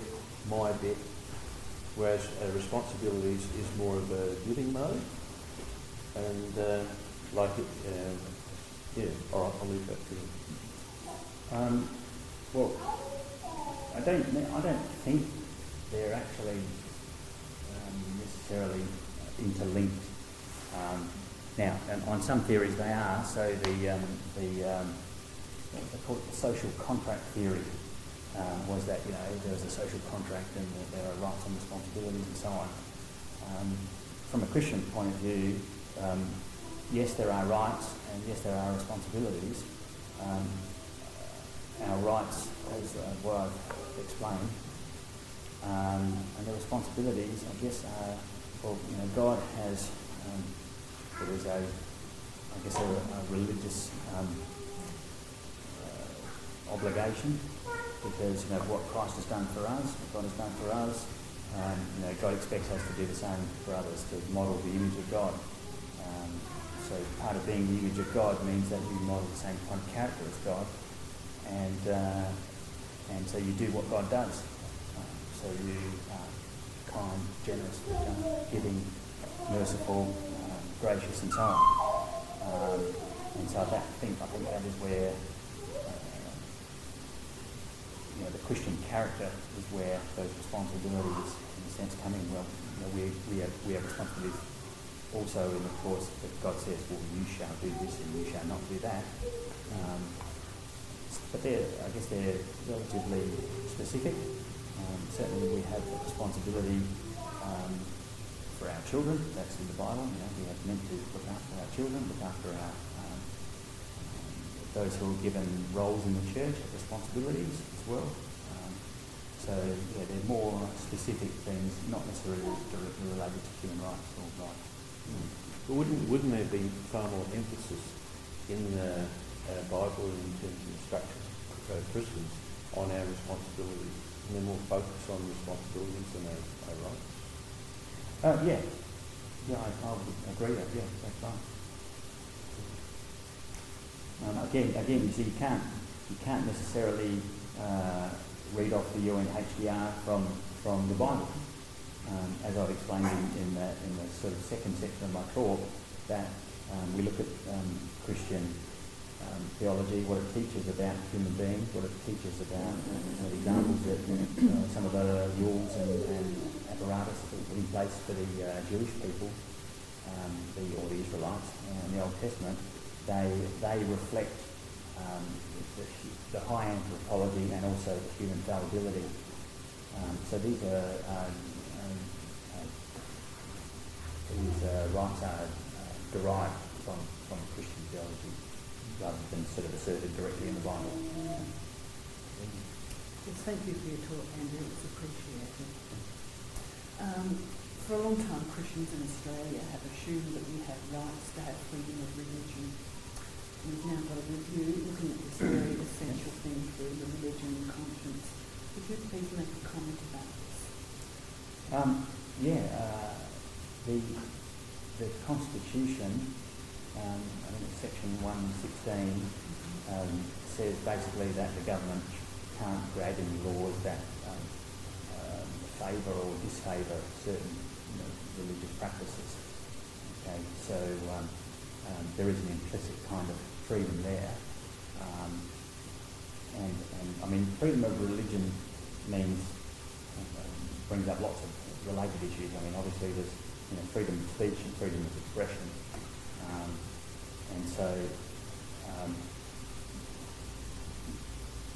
my bit, whereas responsibilities is more of a giving mode? And all right, I'll leave that to you. Well, I don't think they're actually necessarily interlinked. Now, and on some theories they are. So what they call it, the social contract theory was that there was a social contract and there are rights and responsibilities and so on. From a Christian point of view, yes, there are rights and yes, there are responsibilities. Our rights, as what I've explained, and the responsibilities, I guess, are, God has, there is a religious obligation, because what Christ has done for us, what God has done for us, God expects us to do the same for others, to model the image of God. So part of being the image of God means that you model the same kind of character as God. And so you do what God does. So you are kind, generous, giving, merciful, gracious, and so on. And so I think that is where the Christian character is where those responsibilities, in a sense, come in. Well, we have responsibilities also in the course that God says, well, you shall do this and you shall not do that. But I guess they're relatively specific. Certainly we have a responsibility for our children. That's in the Bible. We are meant to look after our children, look after those who are given roles in the church, have responsibilities as well. So they're more specific things, not necessarily directly related to human rights or rights. But wouldn't there be far more emphasis in the Bible in terms of instructions for Christians on our responsibilities, and they're more focused on responsibilities than our rights? I would agree that. Yeah, that's right. Again, you see, you can't necessarily read off the UNHCR from the Bible, as I've explained in the sort of second section of my talk, that we look at Christian theology, what it teaches about human beings, what it teaches about examples that some of the rules and apparatus that were put in place for the Jewish people, or the Israelites in the Old Testament. They reflect the high anthropology and also the human fallibility. So these rights are derived from Christian theology rather than sort of asserted directly in the Bible. Yes, thank you for your talk, Andrew. It's appreciated. For a long time, Christians in Australia have assumed that we have rights to have freedom of religion. We've now got a review looking at this very essential thing for the religion and conscience. Could you please make a comment about this? The Constitution, I think it's section 116, says basically that the government can't create any laws that favour or disfavour certain religious practices. Okay, so there is an implicit kind of freedom there, and I mean freedom of religion means brings up lots of related issues. I mean obviously there's freedom of speech and freedom of expression, and so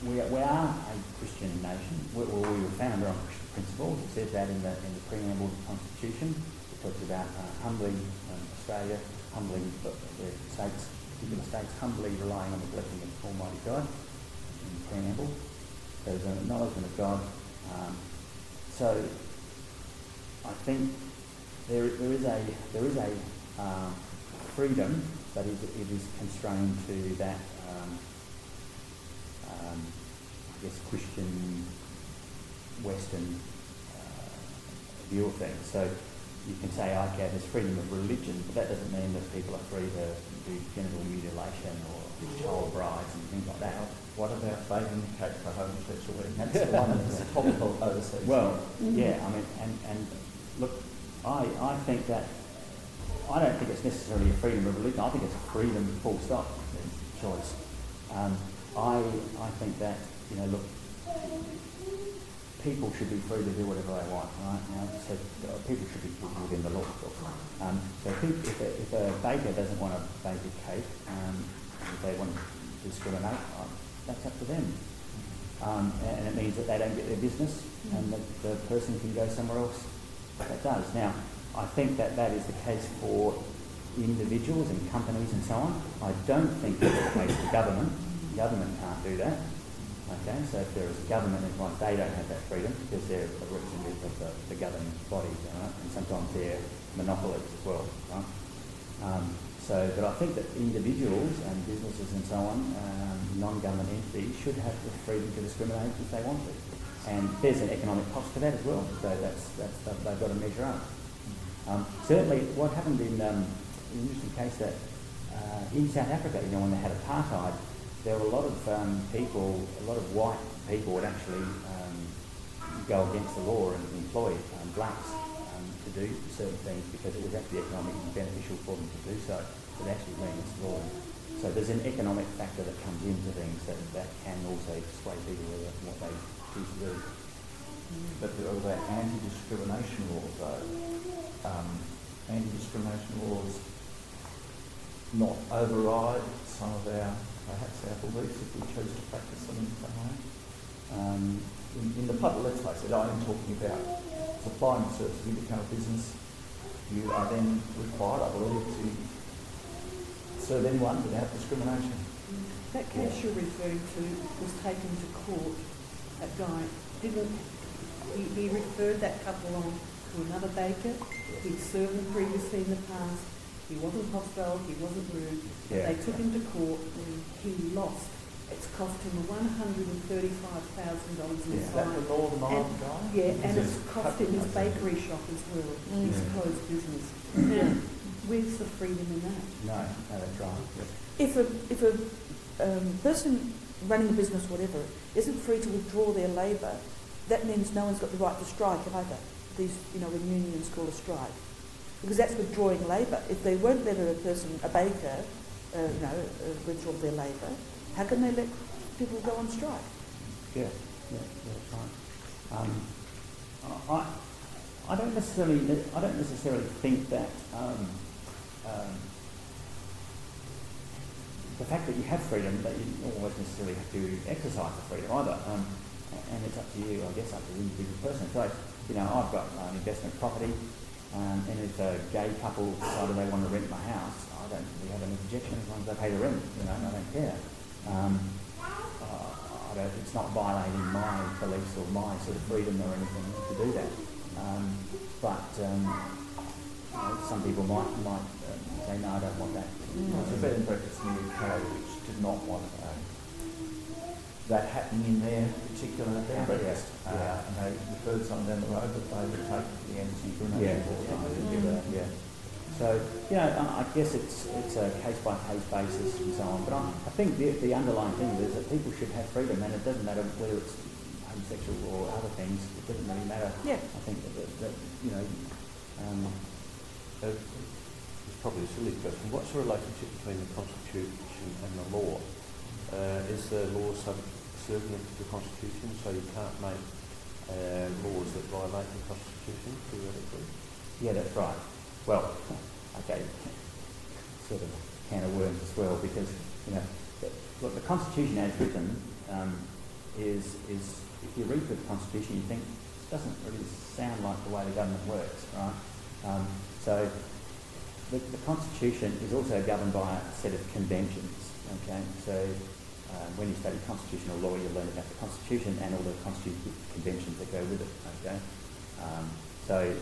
we are a Christian nation. We were founded on Christian principles. It says that in the preamble of the Constitution. It talks about humbly Australia, humbly the states, particular states, humbly relying on the blessing of Almighty God in the preamble. There's an acknowledgement of God. So I think there is a freedom, but it is constrained to that I guess Christian Western view of things. So you can say, okay, there's freedom of religion, but that doesn't mean that people are free to do genital mutilation or child brides and things like that. What about baking the cake for homosexual wedding? That's the one that's topical overseas. Well, yeah, I mean, and look, I think that I don't think it's necessarily a freedom of religion. I think it's a freedom, full stop, choice. I think that look, people should be free to do whatever they want, right? So people should be put within the law. So if a baker doesn't want to bake a cake, if they want to discriminate, that's up to them. And it means that they don't get their business, and the person can go somewhere else that does. Now, I think that is the case for individuals and companies and so on. I don't think that's the case for government. Government can't do that. Okay, so if there is a government advice, they don't have that freedom because they're a representative of the governing bodies, right? And sometimes they're monopolies as well, right? But I think that individuals and businesses and so on, non-government entities, should have the freedom to discriminate if they want to. And there's an economic cost to that as well, so that's they've got to measure up. Certainly, what happened in the interesting case that in South Africa, when they had apartheid, there were a lot of people, a lot of white people would actually go against the law and employ blacks to do certain things because it was actually economically beneficial for them to do so. It actually went against the law. So there's an economic factor that comes into things that can also sway people with what they choose to do. But there are anti-discrimination laws, though. Anti-discrimination laws not override some of perhaps our beliefs if we choose to practice them in some way. In the public, let's face it, I am talking about supplying services. If you become a business, you are then required, I believe, to serve anyone without discrimination. That case you're referring to was taken to court. That guy he referred that couple on to another baker. He'd served them previously in the past. He wasn't hostile, he wasn't rude. Yeah. They took him to court and he lost. It's cost him $135,000 in Is that fine. the law of the mile guy? Yeah, and it's cost him his bakery shop as well. His closed business. Now, where's the freedom in that? No, that's right. If a person running a business, whatever, isn't free to withdraw their labour, that means no one's got the right to strike either. These, when unions call a strike. Because that's withdrawing labour. If they won't let a baker, withdraw their labour, how can they let people go on strike? Yeah, that's right. I don't necessarily think that the fact that you have freedom, that you don't always necessarily have to exercise the freedom either. and it's up to you, I guess, up to the individual person. So, you know, I've got an investment property, and if a gay couple decided they want to rent my house, I don't really have any objection as long as they pay the rent, you know, I don't care. It's not violating my beliefs or my sort of freedom or anything to do that. But you know, some people might say, no, I don't want that. There's a bed and breakfast in the UK which did not want that happening in their particular bed and breakfast. And they referred someone down the road, but they would take the energy for another. So, you know, I guess it's a case-by-case basis and so on. But I think the underlying thing is that people should have freedom, and it doesn't matter whether it's homosexual or other things. It doesn't really matter. Yeah. I think that you know... it's probably a silly question. What's the relationship between the Constitution and the law? Is the law subservient to the Constitution, so you can't make laws that violate the Constitution, theoretically? Yeah, that's right. Well, okay, sort of can of worms as well, because, you know, look, the Constitution as written is if you read through the Constitution, you think this doesn't really sound like the way the government works, right? So the Constitution is also governed by a set of conventions, okay? So when you study constitutional law, you learn about the Constitution and all the constitutional conventions that go with it, okay? So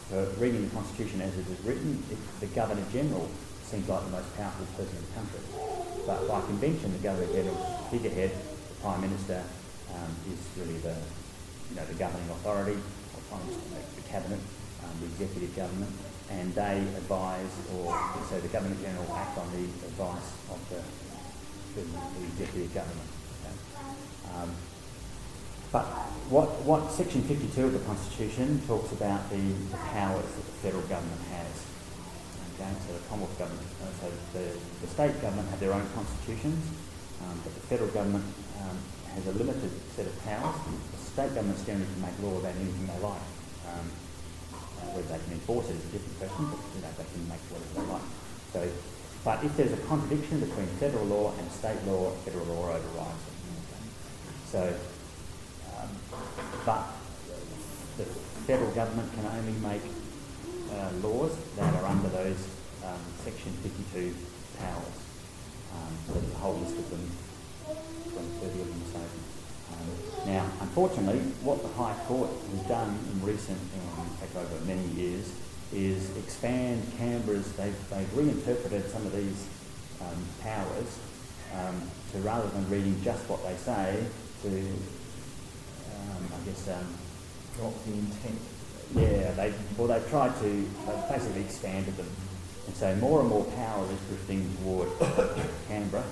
for reading the Constitution as it is written, the Governor-General seems like the most powerful person in the country. But by convention, the Governor-General's figurehead, the Prime Minister, is really the governing authority, or the Cabinet, the executive government, and they advise, so the Governor-General act on the advice of the executive government. Okay? But what Section 52 of the Constitution talks about the powers that the federal government has. Okay, so the Commonwealth government, so the state government have their own constitutions, but the federal government has a limited set of powers. The state governments generally can make law about anything they like. Whether they can enforce it is a different question, but you know, they can make whatever they like. So, but if there's a contradiction between federal law and state law, federal law overrides it. Okay? So. But the federal government can only make laws that are under those Section 52 powers. So there's a whole list of them, 20, 30 of them. So, now, unfortunately, what the High Court has done in recent, in fact over many years, is expand Canberra's, they've reinterpreted some of these powers to, rather than reading just what they say, to Not the intent. Yeah, they've tried to, they've basically expanded them. And so more and more power is drifting toward Canberra.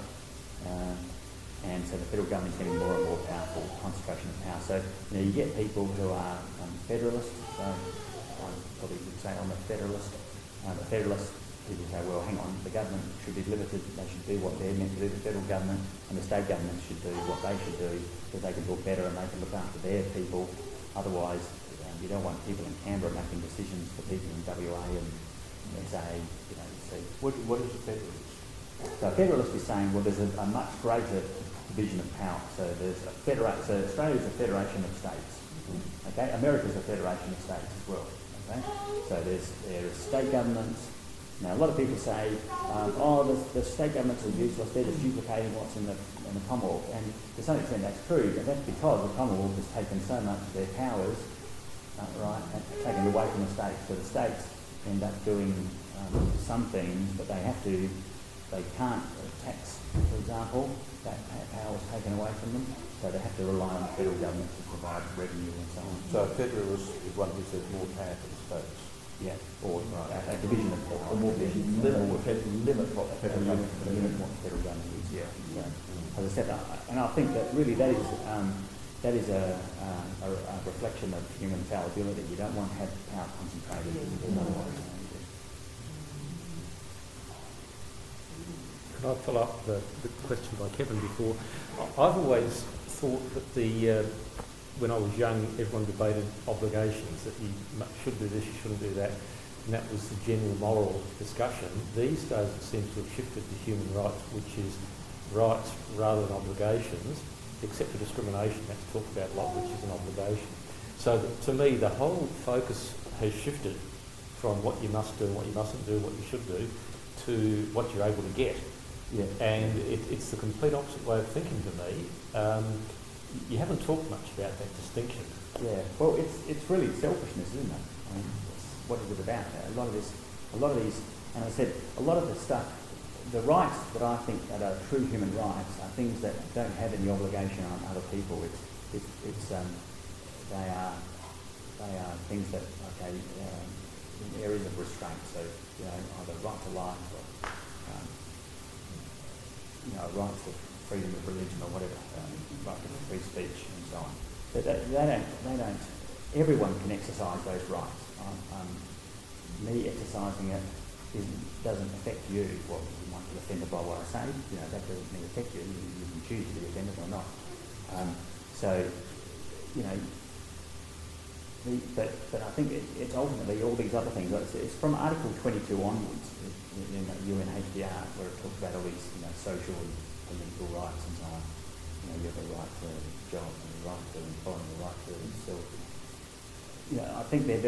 And so the federal government's getting more and more powerful, concentration of power. So you know, you get people who are federalists. So I probably would say I'm a federalist. The federalists, people say, well, hang on, the government should be limited. They should do what they're meant to do, the federal government, and the state government should do what they should do, because they can look better and they can look after their people. Otherwise, you don't want people in Canberra making decisions for people in WA and SA, you know, see. What is a federalist? So a federalist is saying, well, there's a much greater division of power. So so Australia's a federation of states. Okay, America's a federation of states as well. Okay, so there are state governments. Now a lot of people say, the state governments are useless. They're just duplicating what's in the Commonwealth, and to some extent that's true. And that's because the Commonwealth has taken so much of their powers, and taken away from the states. So the states end up doing some things, but they can't tax, for example. That power is taken away from them, so they have to rely on the federal government to provide revenue and so on. So a federalist is one who says more power to the states. Yeah, or a division of power. Or more limit what the federal government is. Yeah. So, as I said, and I think that really that is a reflection of human fallibility. You don't want to have power concentrated in other ways. Could I follow up the question by Kevin before? I've always thought that when I was young, everyone debated obligations, that you should do this, you shouldn't do that, and that was the general moral discussion. These days it seems to have shifted to human rights, which is rights rather than obligations, except for discrimination, that's talked about a lot, which is an obligation. So to me, the whole focus has shifted from what you must do, what you mustn't do, what you should do, to what you're able to get. Yeah. And it's the complete opposite way of thinking to me. You haven't talked much about that distinction. Yeah. Well, it's really selfishness, isn't it? I mean, what is it about? A lot of these, and I said, a lot of the stuff, the rights that I think that are true human rights are things that don't have any obligation on other people. They are things that, okay, in areas of restraint. So, you know, either right to life or, you know, rights to freedom of religion or whatever, right to free speech and so on. But they don't. Everyone can exercise those rights. Me exercising it doesn't affect you. Well, you might be offended by what I say. You know, that doesn't really affect you. You can choose to be offended or not. So, you know. But I think it's ultimately all these other things. It's from Article 22 onwards in the UNHCR where it talks about all these, you know, social and political rights and so on. You know, you have a right to a job and a right to employment, a right to self. You know, I think they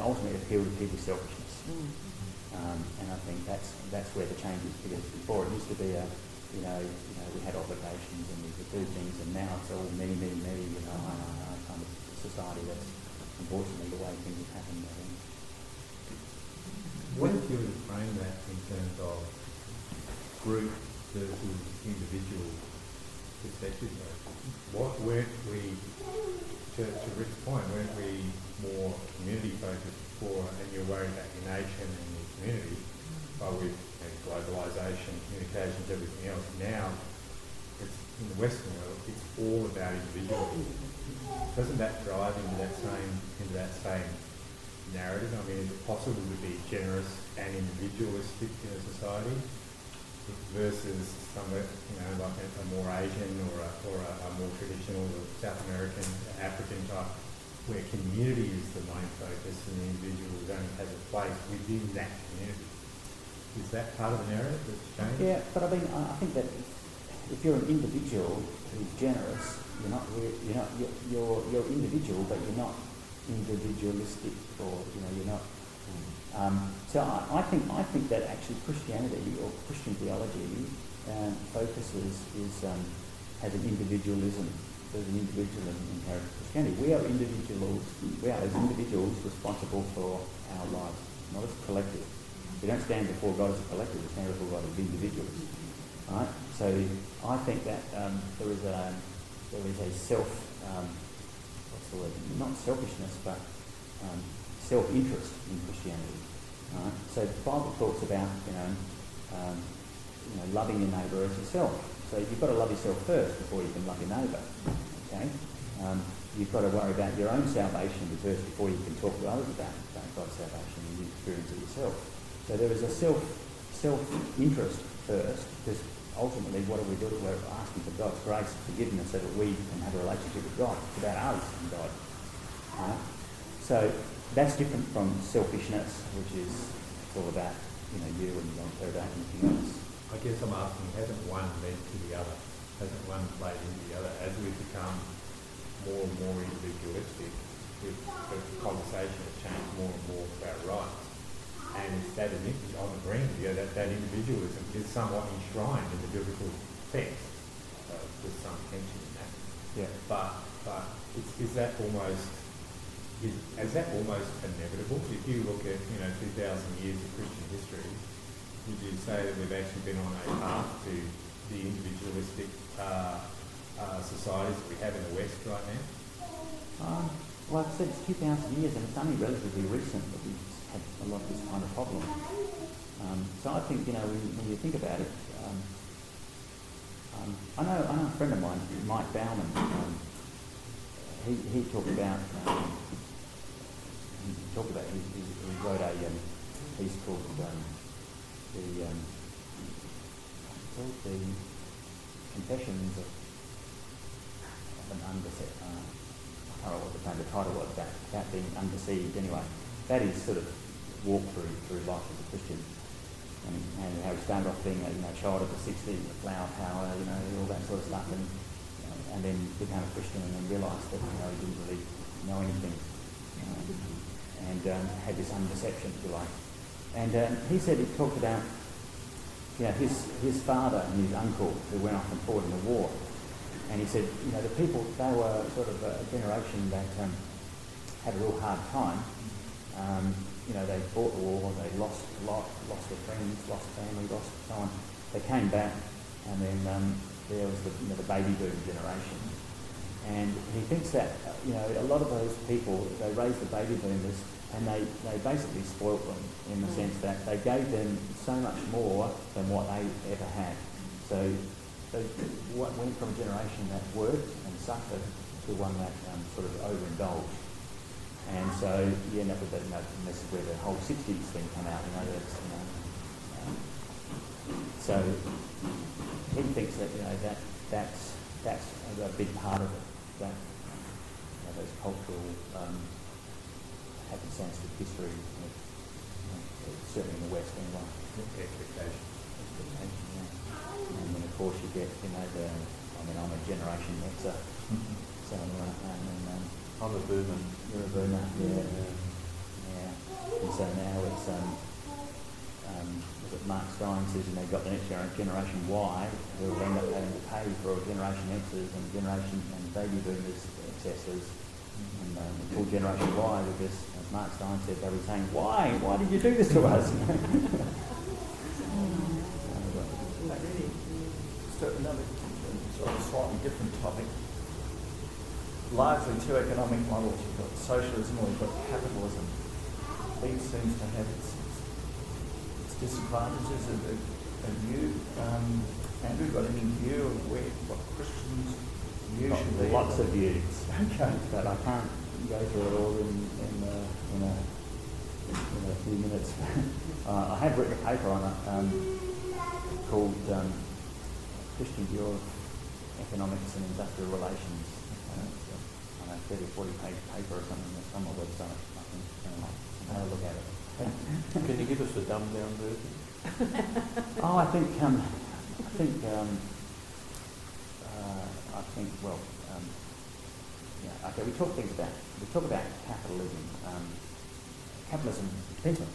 ultimately appeal to people's selfishness. And I think that's where the change is, because before it used to be we had obligations and we could do things, and now it's all me, you know, kind of society. That's unfortunately the way things have happened, I think. What if you were to frame that in terms of group versus individual perspective? What weren't we, to Rick's point, weren't we more community focused before, and you're worried about your nation and your community, but with globalisation, communications, everything else, now it's, in the Western world, it's all about individuals. Doesn't that drive into that same narrative? I mean, is it possible to be generous and individualistic in a society versus somewhere, you know, like a more Asian or a more traditional South American, African type, where community is the main focus and the individual only has a place within that community? Is that part of the narrative that's changed? Yeah, but I mean, I think that if you're an individual who's generous, you're individual, but you're not individualistic, or you're not. So I think that actually Christianity or Christian theology focuses has an individualism. There's an individualism inherent in Christianity. We are individuals. We are as individuals responsible for our lives, not as a collective. We don't stand before God as a collective. We stand before God as individuals. Right? So I think that there is a not selfishness, but self-interest in Christianity. Right? So the Bible talks about loving your neighbour as yourself. So you've got to love yourself first before you can love your neighbour. Okay? You've got to worry about your own salvation first before you can talk to others about God's salvation and you experience it yourself. So there is a self-interest first, because ultimately what do? We're asking for God's grace and forgiveness so that we can have a relationship with God. It's about us and God. Right? So that's different from selfishness, which is all about you and you don't care about anything else. I guess I'm asking, hasn't one led to the other? Hasn't one played into the other as we've become more and more individualistic? The conversation has changed more and more about rights. And it's that, I'm agreeing with you, that individualism is somewhat enshrined in the biblical text. There's some tension in that. Yeah. But is that almost inevitable? If you look at 2,000 years of Christian history, would you say that we've actually been on a path to the individualistic societies that we have in the West right now? Like I said, it's 2,000 years, and it's only relatively recent that we've had a lot of this kind of problem. So I think, when you think about it, I know a friend of mine, Mike Bauman, he wrote a piece called the Confessions of an Undeceived. I can't remember what the title was, about being undeceived. Anyway, that is sort of walk through life as a Christian, and how he started off being a child of the 60s, the flower power, all that sort of stuff, and and then became a Christian and then realised that he didn't really know anything, and had this undeception, if you like. And he said, he talked about his father and his uncle who went off and fought in the war. And he said, the people, they were sort of a generation that had a real hard time. They fought the war, they lost a lot, lost their friends, lost family, lost so on. They came back, and then there was the baby boom generation. And he thinks that, a lot of those people, they raised the baby boomers, and they basically spoilt them in the sense that they gave them so much more than what they ever had. So they went from a generation that worked and suffered to one that sort of overindulged. And so you end up with that, and this is where the whole 60s thing came out, so he thinks that, that's a big part of it, that those cultural happenstance with history, certainly in the West anyway. Expectation. And then of course you get, I'm a generation Xer, so I'm a boomer. You're a boomer, yeah. And so now it's Mark Stein says, they've got the next generation Y, who will end up having to pay for generation X's and generation and baby boomers excesses. And the full generation Y, because as Mark Stein said, they'll be saying, why did you do this to us? So another sort of slightly different topic. Largely two economic models. You've got socialism or you've got capitalism. Each seems to have its disadvantages. Have you, Andrew, got any view of what Christians' view should be? Lots of views. Okay. But I can't go through it all in a few minutes. I have written a paper on it called Christian View of Economics and Industrial Relations. On a 30 or 40 page paper or something that's on my website. I think have a look at it. Can you give us a dumbed down version? I think okay. We talk about capitalism. Capitalism depends on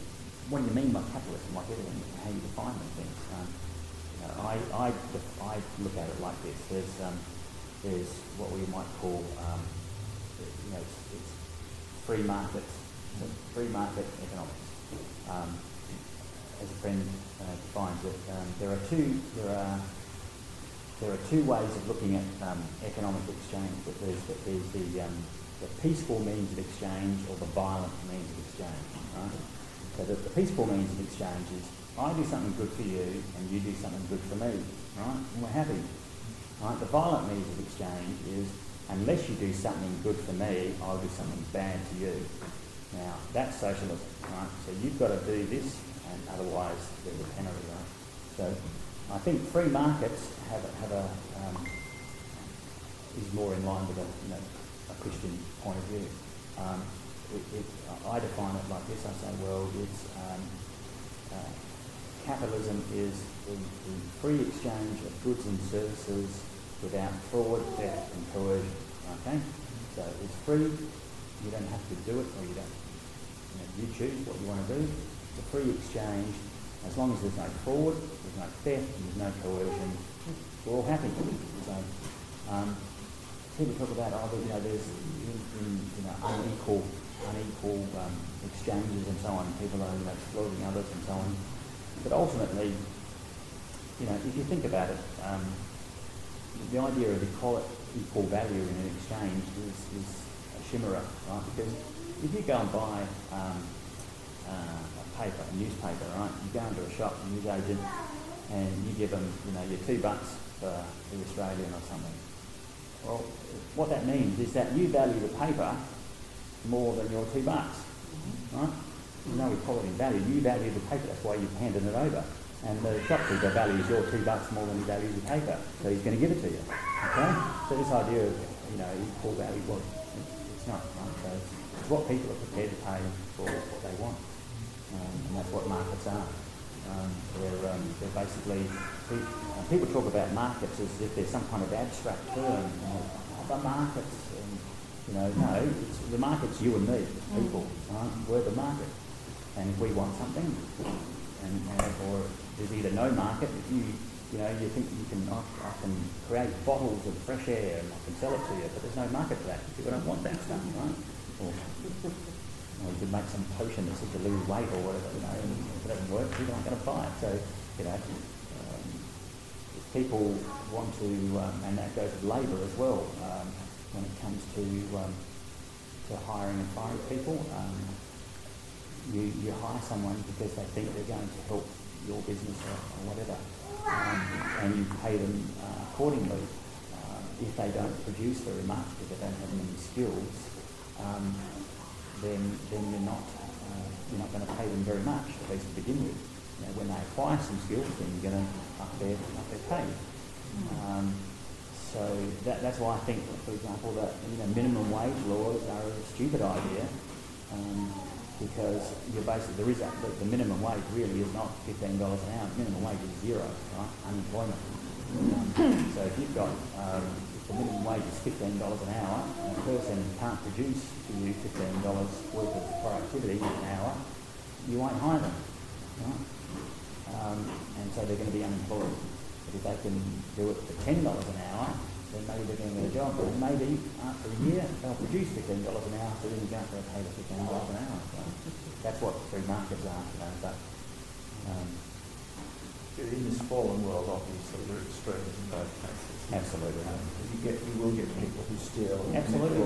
what do you mean by capitalism, like everything, how you define these things. I look at it like this. There's what we might call it's free markets, free market economics. As a friend defines it, there are two ways of looking at economic exchange. There's the peaceful means of exchange or the violent means of exchange. Right? So the peaceful means of exchange is I do something good for you and you do something good for me, right? And we're happy. Right? The violent means of exchange is unless you do something good for me, I'll do something bad to you. Now that's socialism, right? So you've got to do this, and otherwise there's a penalty, right? So I think free markets is more in line with a Christian point of view. I define it like this. I say, well, it's capitalism is the free exchange of goods and services without fraud, theft, and coercion. Okay, so it's free. You don't have to do it, or you don't. You choose what you want to do. It's a free exchange. As long as there's no fraud, there's no theft, and there's no coercion, we're all happy. So people talk about there's unequal exchanges and so on. People are exploiting others and so on. But ultimately, if you think about it, the idea of equal value in an exchange is a chimera, right? Because if you go and buy a newspaper, right? You go into a shop, a news agent, and you give them, your $2 for the Australian or something. Well, what that means is that you value the paper more than your $2, right? There's no equality in value. You value the paper, that's why you've handed it over. And the shopkeeper values your $2 more than he values the paper, so he's going to give it to you. Okay? So this idea of, equal value, well, it's not, right? So it's what people are prepared to pay for what they want. And that's what markets are. They're basically, people talk about markets as if there's some kind of abstract term, the markets, no, the market's you and me, people, right? We're the market, and if we want something, or there's either no market, if you think you can, I can create bottles of fresh air and I can sell it to you, but there's no market for that. People don't want that stuff, right? Or you could make some potion that's to lose weight or whatever, and if it doesn't work, people aren't going to buy it. So, if people want to, and that goes with labour as well, when it comes to hiring and firing people, you hire someone because they think they're going to help your business or whatever, and you pay them accordingly. If they don't produce very much, if they don't have many skills, then you're not going to pay them very much, at least to begin with. When they acquire some skills, then you're going to up their pay. So that's why I think, for example, that minimum wage laws are a stupid idea, because you're basically the minimum wage really is not $15 an hour. Minimum wage is zero, right? Unemployment. So if you've got if the minimum wage is $15 an hour, and a person can't produce to you $15 worth of productivity an hour, you won't hire them, right? And so they're going to be unemployed. But if they can do it for $10 an hour, then maybe they're going to get a job. And maybe after a year they'll produce $15 an hour, so then you don't have to pay the $15 an hour. So that's what free markets are today. But in this fallen world, obviously, there are extremes in both cases. Absolutely. You will get people who steal. Absolutely.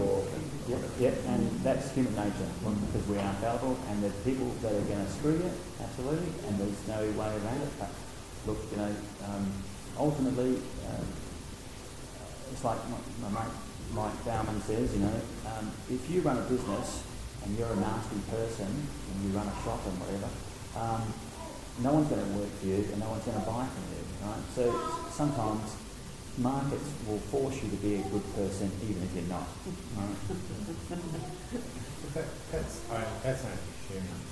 Yep, and that's human nature, because we are fallible, and there's people that are going to screw you, absolutely, and there's no way around it. But look, ultimately, it's like my mate Mike Bauman says, if you run a business and you're a nasty person and you run a shop and whatever, no one's going to work for you and no one's going to buy from you, right? So sometimes markets will force you to be a good person even if you're not. Right? That's only assuming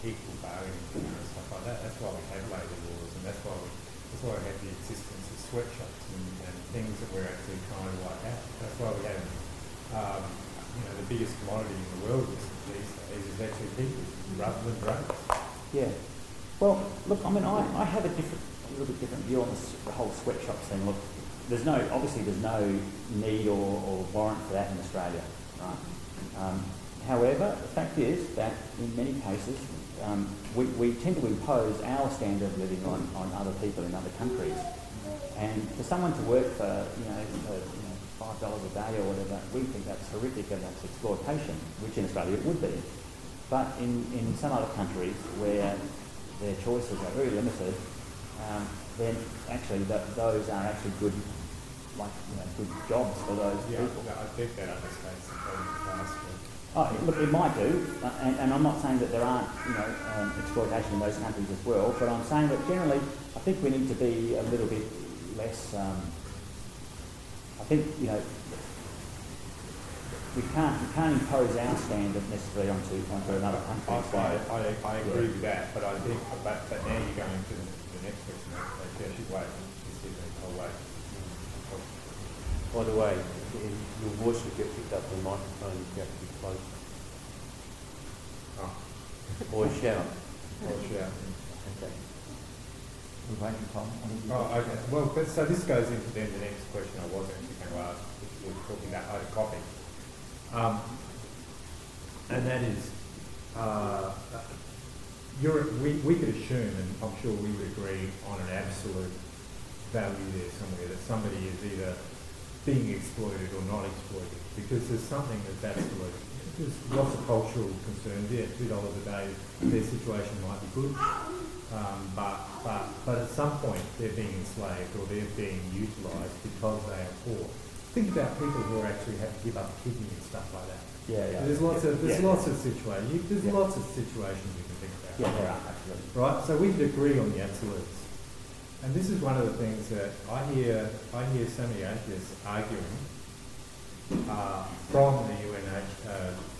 equal bargaining and stuff like that. That's why we have labour laws, and that's why we have the existence of sweatshops and things that we're actually trying to work out. That's why we have, the biggest commodity in the world these days is actually people rather than drugs. Yeah. Well, look, I have a little bit different view on the whole sweatshops thing. Look, there's no need or warrant for that in Australia, right? However, the fact is that in many cases, we tend to impose our standard of living on other people in other countries. And for someone to work for $5 a day or whatever, we think that's horrific and that's exploitation, which in Australia it would be. But in some other countries where their choices are very limited, then actually those are actually good, good jobs for those people. Yeah, I think that understates the problem faster. Oh, look, it might do, and I'm not saying that there aren't, exploitation in those countries as well, but I'm saying that generally, I think we need to be a little bit less. I think we can't impose our standard necessarily onto another country. I agree with that, but I think, but now you're going to the next question. Actually, wait, I'll wait. By the way, your voice will get picked up on the microphone. You have to be close. Oh. Or shout. Okay. We're waiting, Tom. Oh, okay. Well, so this goes into then the next question I was actually going to ask, which we were talking about overcopying. And that is, we could assume, and I'm sure we would agree on an absolute value there somewhere, that somebody is either being exploited or not exploited, because there's something that's absolute. There's lots of cultural concerns. Yeah, $2 a day, their situation might be good, but at some point they're being enslaved or they're being utilised because they are poor. Think about people who actually have to give up kidney and stuff like that. Yeah. There's lots of situations. There's lots of situations you can think about. Yeah, there are absolutely. Right. So we could agree on the absolutes. And this is one of the things that I hear so many atheists arguing from the UNH,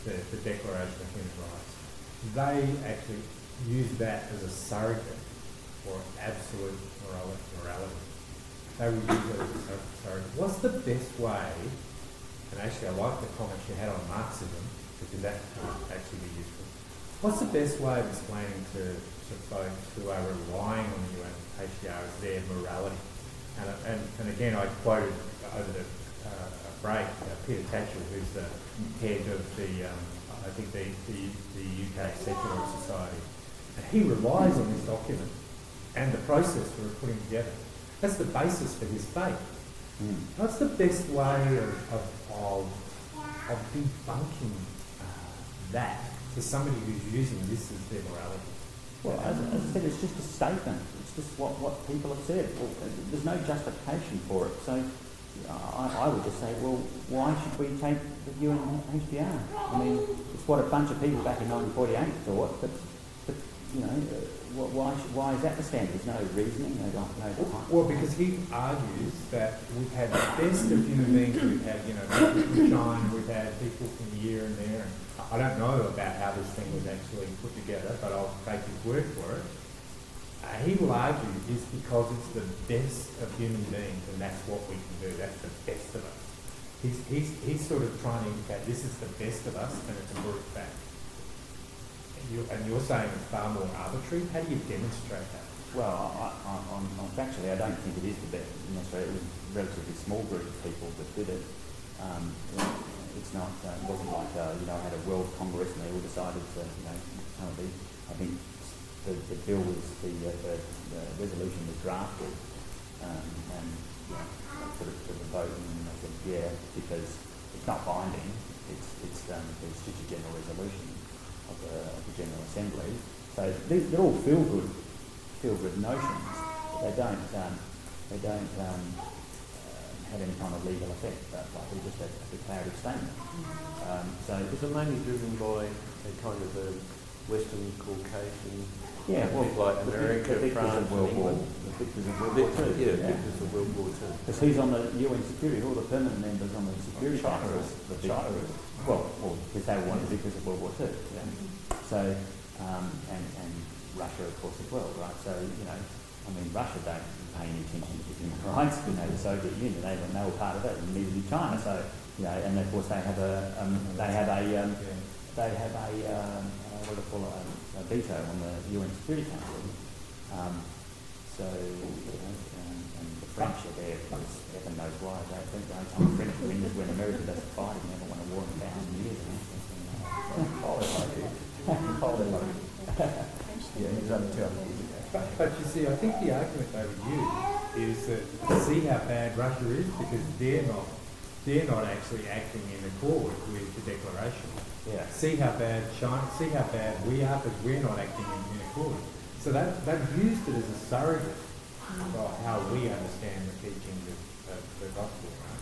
the Declaration of Human Rights. They actually use that as a surrogate for absolute morality. They will use it as a surrogate. What's the best way, and actually I like the comments you had on Marxism, because that can actually be useful. What's the best way of explaining to folks who are relying on the UNHCR as their morality? And again, I quoted over the break Peter Tatchell, who's the head of the I think the UK Secular Society, and he relies on this document and the process we're putting together. That's the basis for his faith. What's the best way of debunking that to somebody who's using this as their morality? Well, as I said, it's just a statement. It's just what people have said. Well, there's no justification for it. So I would just say, well, why should we take the UNHCR? I mean, it's what a bunch of people back in 1948 thought, but you know, why is that the standard? There's no reasoning, no. Well, because he argues that we've had the best of human beings. We've had, you know, people from China, we've had people from here and there. And I don't know about how this thing was actually put together, but I'll take his word for it. He will argue it's because it's the best of human beings, and that's what we can do. That's the best of us. He's sort of trying to indicate this is the best of us, and it's a brute fact. And you're saying it's far more arbitrary. How do you demonstrate that? Well, factually, I don't think it is the best. In Australia, it was a relatively small group of people that did it. It's not. It wasn't like you know, I had a World Congress and they all decided to, you know, kind of be. I think the bill was the resolution was drafted, and you know, sort of the vote, and I said yeah, because it's not binding. It's just a general resolution of the General Assembly. So they're all feel good notions. But they don't have any kind of legal effect. But like they're just a declarative statement. So is it mainly driven by a kind of a Western Caucasian? Yeah, well, people like America, France, World War. England. The victors of World War II. Yeah, victors of World War II. Because he's on the UN Security, all the permanent members on the Security Council. Well, because they wanted because of World War II. Yeah. So, and Russia, of course, as well, right? So, you know, I mean, Russia don't pay any attention to human rights. You know, the Soviet Union, they were part of it, and neither did China. So, you know, and of course they have a what do they call it, a veto on the UN Security Council. So, you know, and the French are there because heaven knows why. They think the only time the French win is when America doesn't fight and never won a war in 1,000 years. Yeah, he's only 200 years. But you see, I think the argument they would use is that see how bad Russia is because they're not actually acting in accord with the declaration. Yeah. See how bad China, see how bad we are because we're not acting in accord. So they've used it as a surrogate for how we understand the teachings of the gospel, right?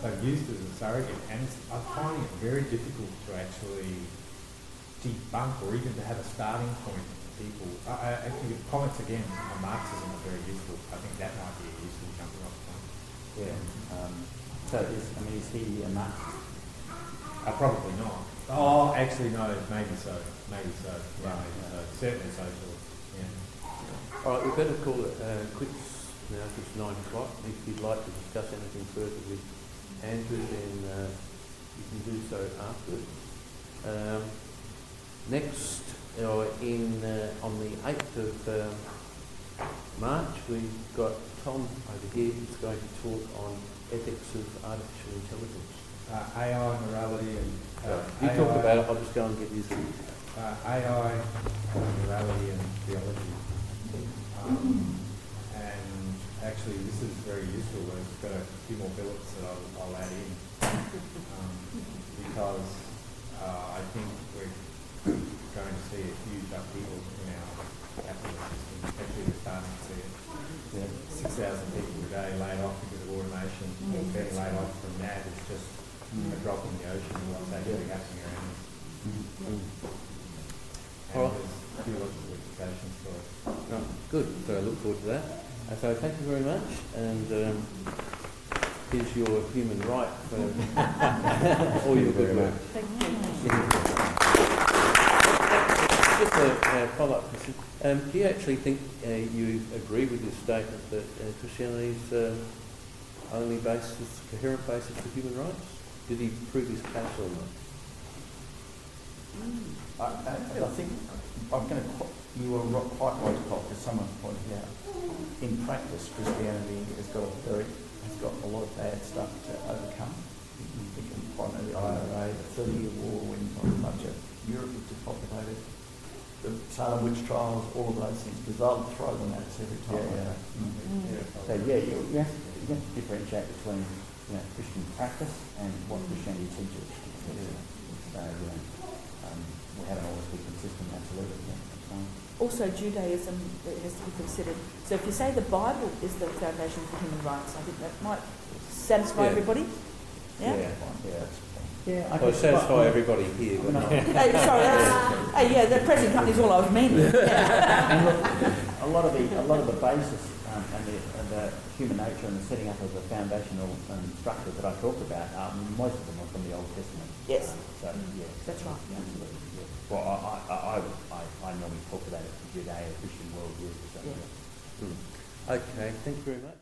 They've used it as a surrogate, and I'm finding it very difficult to actually debunk or even to have a starting point for people. Actually, comments again on Marxism are very useful. I think that might be a useful jumping off point. Yeah. So is he a Marxist? Probably not. Oh, actually, no. Maybe so. Maybe so. Yeah, maybe so. Certainly socialist. Yeah. All right, we better call it quits now. It's 9 o'clock. If you'd like to discuss anything further with Andrew, then you can do so afterwards. Next, on the 8th of March, we've got Tom over here who's going to talk on ethics of artificial intelligence. AI, morality, and... you talk about it, I'll just go and get his views. AI, morality, and theology. And actually, this is very useful. I've got a few more billets that I'll add in. Because I think we're going to see a huge upheaval in our capitalist system. Actually, we're starting to see it. Yeah. 6,000 people a day laid off because of automation. Being laid off from that is just a drop in the ocean of what's actually happening around us. And there's theological implications for it. Oh, good. So I look forward to that. So thank you very much. And here's your human right for all your good work. Thank you. just a follow-up question. Do you actually think you agree with your statement that Christianity is only coherent basis for human rights? Did he prove his case or not? I think you were quite right to talk, as someone pointed out. In practice, Christianity has got a lot of bad stuff to overcome. You think of primarily the IRA, the 30-year war, when much of Europe was depopulated, the Salem witch trials, all of those things, because they'll throw them at us every time. So you have to differentiate between Christian practice and what Christianity teaches. So we haven't always been consistent, absolutely. Also, Judaism has to be considered. So if you say the Bible is the foundation for human rights, I think that might satisfy everybody. Yeah. I'll satisfy everybody here. But not. The present company's all I've meant. And look, a lot of the basis and the human nature and the setting up of the foundational structures that I talked about, most of them are from the Old Testament. Yes. That's right. Absolutely. Yeah. Well, I normally talk about it from Judeo-Christian worldview. So, Okay, thank you very much.